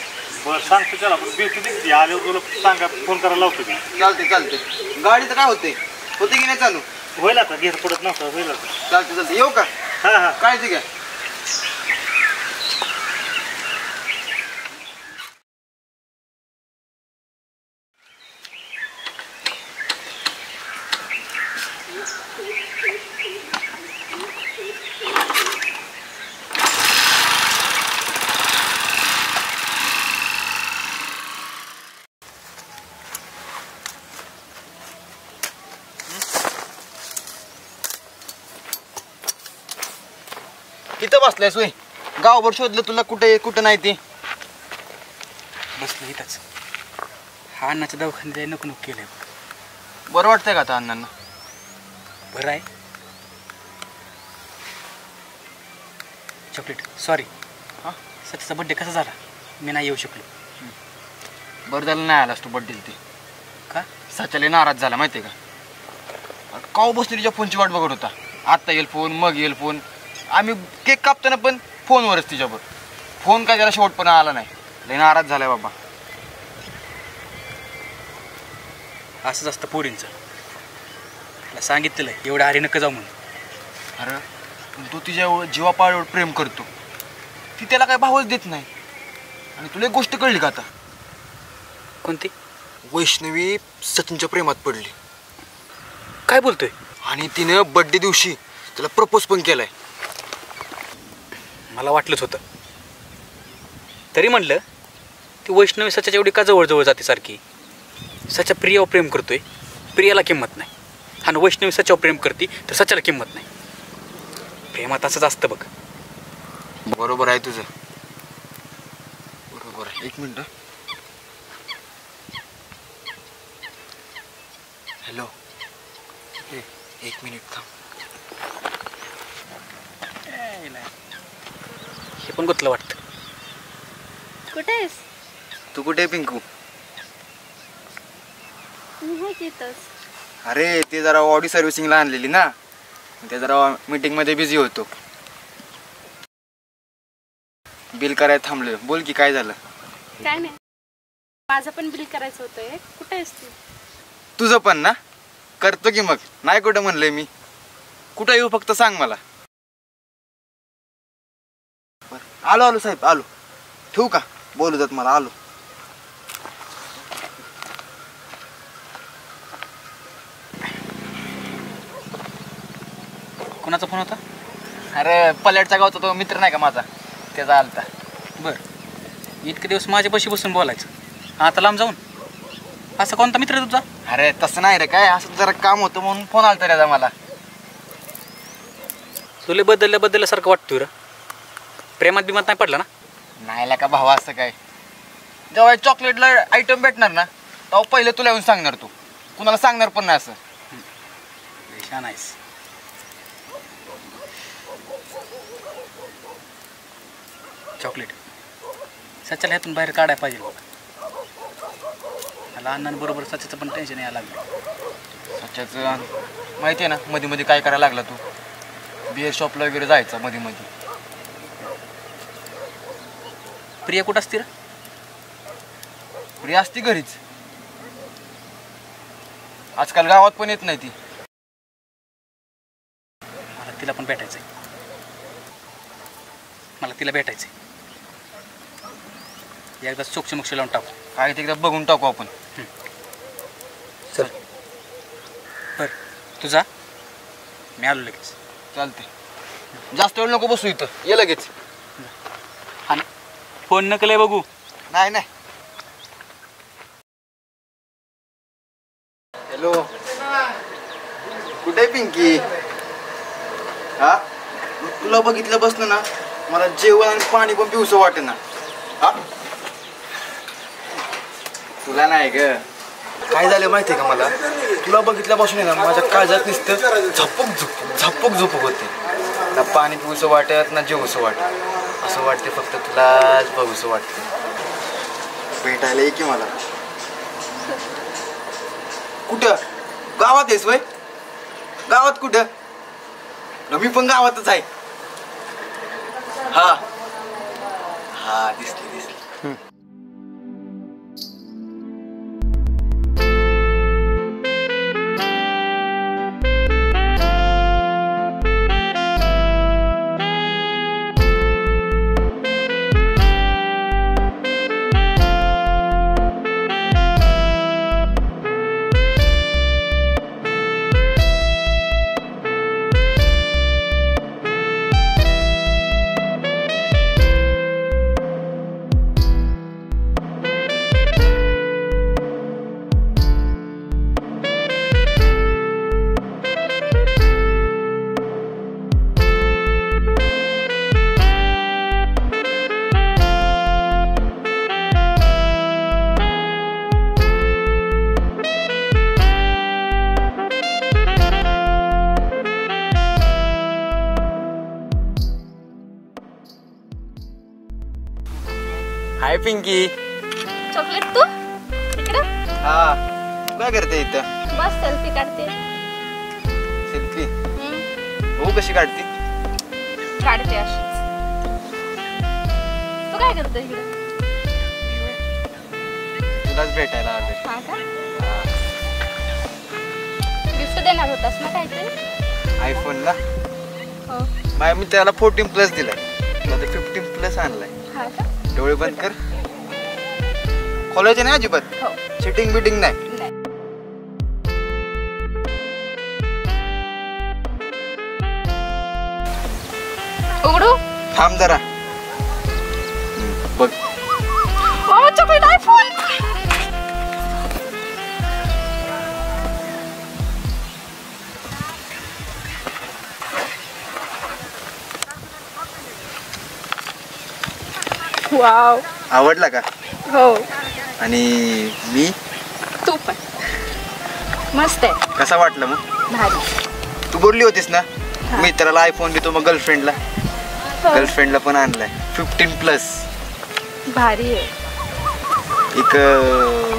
बरं सांगतो त्याला, पण भेटू दे आल्यावर तुला सांगा, फोन करायला लावतो मी. चालते चालते. गाडीचं काय होते की नाही चालू? होईल आता, घेर पडत नव्हतं, होईल आता. चालते चालते. येऊ का? हां हां, काळजी घ्या. इथं बसलाय सोय. गावभर शोधलं तुला, कुठे कुठं नाही ते. बसलो इथंच. हा अन्नाच्या दवाखान्यात नको नको केलंय. बरं वाटतंय का आता अण्णांना? बरं आहे. चॉकलेट सॉरी हां, सचिनचा बड्डे कसा झाला? मी नाही येऊ शकलो. बरं झालं नाही आलास तू बड्डेला. ते का? सच्याला नाराज झाला माहिती आहे का? काव बसली तिच्या फोनची वाट बघत होता. आत्ता येईल फोन, मग येईल फोन. आम्ही केक कापताना पण फोनवरच तिच्यावर. फोन काय त्याला शेवटपणा आला नाही. लय नाराज झालाय बाबा. असंच असतं पोरींचं. त्याला सांगितलेलं आहे एवढ्या आरी नका जाऊ म्हणून. अरे पण तू तिच्या जीवापाळीवर प्रेम करतो, ती त्याला काय भावच देत नाही. आणि तुला एक गोष्ट कळली का आता? कोणती? वैष्णवी सचिनच्या प्रेमात पडली. काय बोलतोय? आणि तिनं बड्डे दिवशी त्याला प्रपोज पण केलाय. मला वाटलंच होतं. तरी म्हणलं ती वैष्णवी सच्याच्या एवढी का जवळजवळ जाते सारखी? सच्या प्रियावर प्रेम करतोय, प्रियाला किंमत नाही. आणि वैष्णवी सच्यावर प्रेम करते तर सच्याला किंमत नाही. प्रेमात असंच असतं बघ. बरोबर आहे तुझं, बरोबर आहे. एक मिनिट. हॅलो, एक मिनिट थांब. हे पण गुतलं वाटतं. कुठे आहेस? तू कुठे आहे पिंकू? मी आहे तिथंच. अरे ते जरा ऑडी सर्व्हिसिंगला आणलेली ना, ते जरा मीटिंगमध्ये बिझी होतो. बिल करायला थांबलो. बोल की काय झालं? काय नाही, माझं पण बिल करायचं होतं. कुठे आहेस तू? तुझं पण ना? करतो की मग. नाही कुठं म्हणलंय मी. कुठं येऊ फक्त सांग मला. आलो आलो साहेब, आलो. ठेवू का? बोलू जात मला. आलो. कोणाचा फोन होता? अरे पल्याडच्या गावचा तो मित्र नाही का माझा, त्याचा आलता. बरं, इतके दिवस माझ्यापाशी बसून बोलायचं, आता लांब जाऊन? असा कोणता मित्र आहे तुझा? अरे तसं नाही रे, काय असं जरा काम होतं म्हणून फोन आलता त्याचा मला. तुला बदलल्यासारखं वाटतोय रे. प्रेमात बिमात नाही पडला ना? नाही का भावा, असं काय. जेव्हा चॉकलेटला आयटम भेटणार ना तेव्हा पहिले तुला येऊन सांगणार. तू कुणाला सांगणार पण नाही. असं छान आहेस. चॉकलेट सच्याला ह्यातून बाहेर काढायला पाहिजे. मला अण्णांबरोबर सच्याचं पण टेन्शन यायला लागलं. सच्याचं माहिती आहे ना, मध्ये मध्ये काय करायला लागला तू. बिअर शॉपला वगैरे जायचा मध्ये मध्ये. प्रिया कुठं असते रे? प्रिया असती घरीच. आजकाल गावात पण येत नाही ती. मला तिला पण भेटायचंय. मला तिला भेटायचंय. एकदा सोक्ष लावून टाकू. काय ते एकदा बघून टाकू आपण. चल बर, तुझा मी आलो लगेच. चालते. जास्त वेळ नको बसू इथं, ये लगेच. आणि फोन नकलय बघू. नाही नाही. हॅलो, कुठे पिंकी? हा, तुला बघितलं बसलं ना मला जेवण आणि पाणी पण पिऊसं वाटे ना. हा, तुला नाही ग. काय झालं माहितीये का मला? तुला बघितल्यापासून आहे ना माझ्या काळजात नुसतं झपक झोपक होते. ना पाणी पिऊसं वाटत ना जेवूसं वाटत. असं वाटते फक्त तुलाच बघूसं वाटते. भेटायला ये की मला. कुठं? गावात आहेस वय? गावात कुठं? मी पण गावातच आहे. हा हा, दिसली. पिंकी. चॉकलेट तू इकडं हा तू काय करते इथं? बस सेल्फी काढते. सेल्फी हो कशी काढते? काढते अशीच. तू काय करतो इकडं? तुलाच भेटायला आलोय. हा का? गिफ्ट देणार होतास ना काहीतरी? आयफोन ना हो. माझ्या मित्राला 14+ दिलाय, मला 15+ आणलाय. हा का? डोळे बंद कर. खोलायचे नाही अजिबात. हो. चिटिंग बिटिंग नाही. नाही. उघडू? थांब जरा. बघ मामा चॉकलेट आयफोन. वाव. आवडला का? हो. आणि मी तू पण मस्त आहे. कसा वाटलं मग? भारी. तू बोलली होतीस ना मित्राला आयफोन देतो मग गर्लफ्रेंडला. गर्लफ्रेंडला पण आणलाय 15+. भारी आहे. एक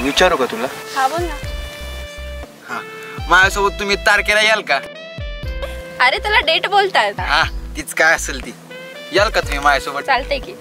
विचारू का तुला? हा बोल ना. हा माझ्यासोबत तुम्ही तारखेला याल का? अरे तुला डेट बोलतायत. हा तीच काय असेल ती. याल का तुम्ही माझ्यासोबत? चालते की.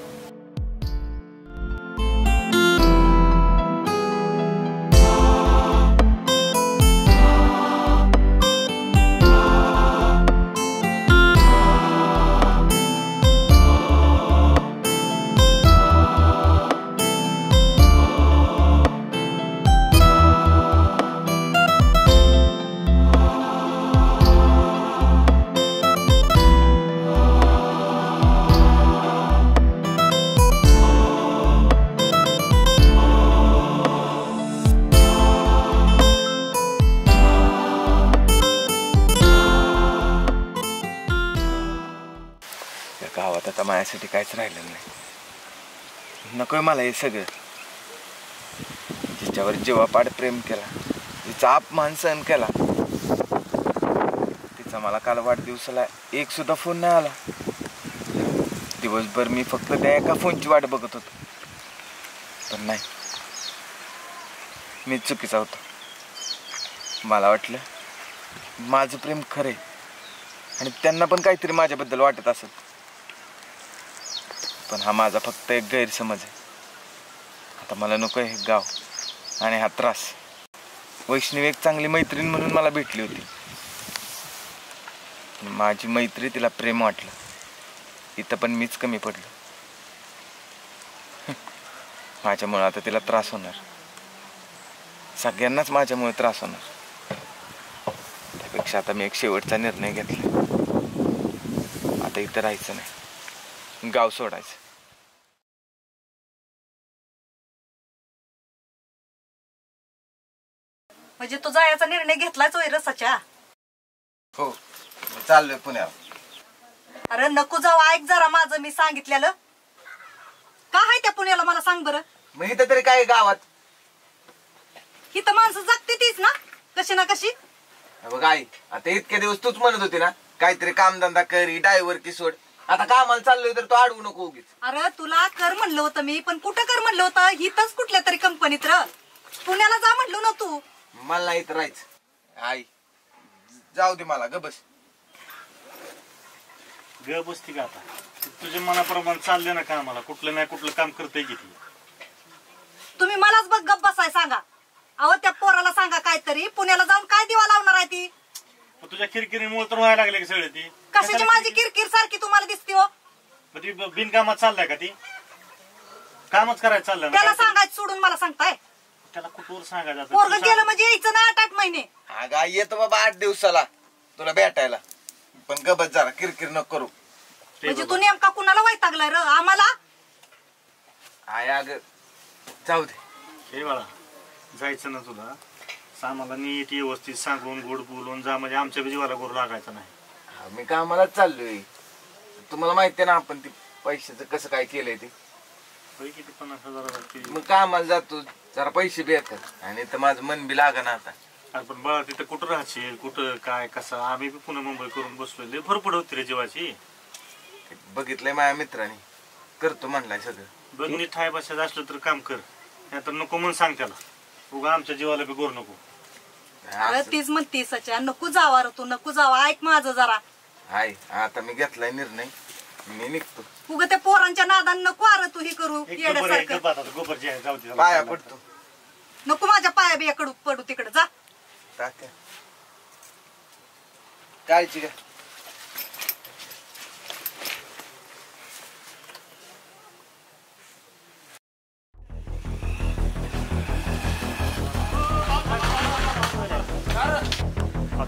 गावात आता माझ्यासाठी काहीच राहिलं नाही. नकोय मला हे सगळं. जिच्यावर जीवापाड प्रेम केला, जिचा अपमान सहन केला, तिचा मला काल वाढदिवसाला एक सुद्धा फोन नाही आला. दिवसभर मी फक्त त्या एका फोनची वाट बघत होतो. पण नाही, मीच चुकीचा होतो. मला वाटलं माझं प्रेम खरं आहे आणि त्यांना पण काहीतरी माझ्याबद्दल वाटत असत. पण हा माझा फक्त एक गैरसमज आहे. आता मला नको आहे हे गाव आणि हा त्रास. वैष्णवी एक चांगली मैत्रीण म्हणून मला भेटली होती. माझी मैत्री तिला प्रेम वाटलं. इथं पण मीच कमी पडलो. माझ्यामुळे आता तिला त्रास होणार. सगळ्यांनाच माझ्यामुळे त्रास होणार. त्यापेक्षा आता मी एक शेवटचा निर्णय घेतला. आता इथं राहायचं नाही, गाव सोडायचं. म्हणजे तू जायचा निर्णय घेतलाच होय रसाच्या? हो चाललोय पुण्याला. अरे नको जाऊ, ऐक जरा माझं मी सांगितलेलं. का आहे त्या पुण्याला मला सांग बरं. मग इथं तरी काय गावात? इथं माणसं जगते तीच ना कशी ना कशी. बघ आई, आता इतके दिवस तूच म्हणत होती ना काहीतरी कामधंदा करी, ड्रायव्हर की सोड. आता कामाला चाललोय तर तू अडवू नको उगीच. अरे तुला कर म्हणलं होतं मी, पण कुठं कर म्हणलं होतं? इथंच कुठल्या तरी कंपनीत र. पुण्याला जा म्हणलो ना तू. मला नाही इथं राहायचं. आई जाऊ दे मला, ग बस. ग बसती का आता? तुझ्या मनाप्रमाणे चालले ना कामाला. कुठलं नाही कुठलं काम करतय किती. तुम्ही मलाच बघ गप्प बसाय सांगा. अहो त्या पोराला सांगा काहीतरी. पुण्याला जाऊन काय दिवा लावणार आहे ती? तुझ्या किरकिरीमुळे तर व्हायला लागले की सगळे ती. कशाची माझी किरकिर सारखी तुम्हाला दिसते हो? ती बिनकामात चाललाय का? ती कामच करायचं चाललंय ना. त्याला सांगायचं सोडून मला सांगताय? त्याला कुठवर सांगायचं? पोरग गेलं म्हणजे यायचं ना 8-8 महिने. अगं आई येतो बाबा 8 दिवसाला तुला भेटायला. पण गबत जरा किरकिर नको करू. म्हणजे तू नेमका कुणाला वैतागलाय र? आम्हाला? आय अगं जाऊ दे. हे बाळा, जायचं ना तुला. आम्हाला नीट व्यवस्थित सांगून गोड बोलून जा, म्हणजे आमच्या जीवाला गोड लागायचा नाही. मी कामालाच चाललोय. तुम्हाला माहिती आहे ना आपण ते पैशाचं कसं काय केलंय ते. किती 50,000. मग कामाला जातो, जरा पैसे बी येतात आणि तर माझं मन बी लागा ना आता. अरे पण बाळा तिथं कुठं राहशील, कुठं काय कसं? आम्ही बी पुणे मुंबई करून बसलो. लय भरपूर होती रे जीवाची. बघितलंय माझ्या मित्राने, करतो म्हणलाय सगळं. बघ नीट ठाय बसायचं असलं तर काम कर, नाहीतर नको म्हणून सांग त्याला. उगा आमच्या जीवाला बी गोर नको. अरे तीच म्हणती सच्या, नको जावा रे तू, नको जावा. ऐक माझं जरा. हाय आता मी घेतलाय निर्णय, मी निघतो. उगा त्या पोरांच्या नादान नको अरे तू हे करू येड्यासारखं. गोबर जे आहे जाऊ दे. पाया पडतो. नको माझ्या पाया बी पडू तिकडे जा. तात्या काळजी घ्या.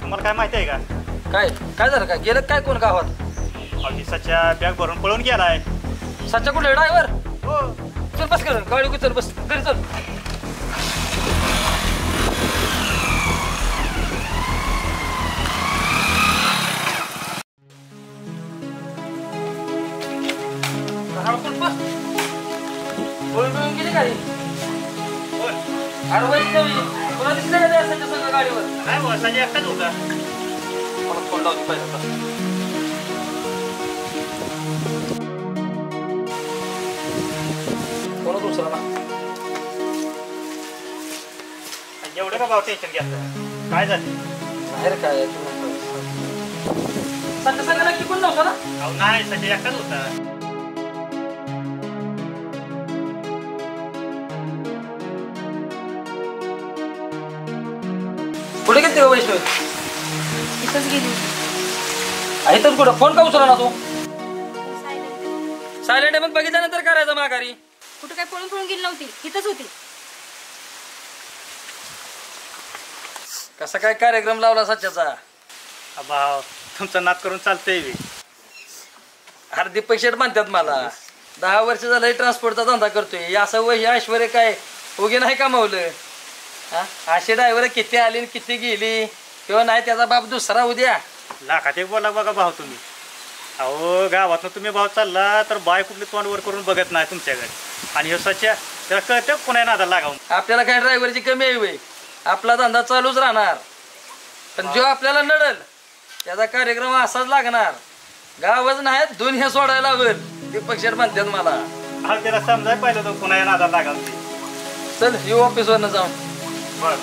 तुम्हाला काय माहिती आहे का? काय काय झालं? काय गेलं काय कोण गावात? सच्या बॅग भरून पळून गेलाय. सच्चा कुठे ड्रायव्हर? हो. चल बस कर गाडी, चल बस घरी चल. गेली गाडी. अरे वैष्णवी तुला दिसलं का त्या सच्या संग गाडीवर? नाही बाबा, सच्या एकटाच होता. मला फोन लावली पाहिजे. कोण दुसरा ना? एवढं का भाऊ टेन्शन घ्यायचं? काय झालं? बाहेर काय सध्या सगळ्याला की कोण नव्हतं ना? अहो नाही, सच्या एकटाच होता. कुठे गेली का वैष्णवी? इथंच गेली. आहे तर कुठं? फोन का उचला ना तू? सायलेंट आहे, मग बघितल्यानंतर करायचं माघारी. कुठं काय पळून पळून गेली नव्हती, इथंच होती. कसा काय कार्यक्रम लावला सच्याचा? भाऊ तुमचा नाद करून चालतंय बी. अरे दीपक शेठ म्हणतात मला, 10 वर्ष झालं ट्रान्सपोर्टचा धंदा करतोय. असं वय ऐश्वर्य काय उगी नाही कमावलं. असे ड्रायव्हर किती आली आणि किती गेली, किंवा नाही त्याचा बाप दुसरा उद्या. लाखात एक बोला बघा भाऊ तुम्ही. अहो गावातनं तुम्ही भाऊ चालला तर बाय कुठली तोंडवर करून बघत नाही तुमच्याकडे. आणि हे सच्या त्याला कळतं कोणा नादा लागावून. आपल्याला काय ड्रायव्हरची कमी आहे वय, आपला धंदा चालूच राहणार. पण जो आपल्याला नडल त्याचा कार्यक्रम असाच लागणार. गावच नाही दुनिया सोडायला लागेल. दीपक शेठ म्हणतात मला. हा त्याला समजाय पाहिलं तर कोणा नादा लागावून. चल येऊ ऑफिसवरनं जाऊन. बरं.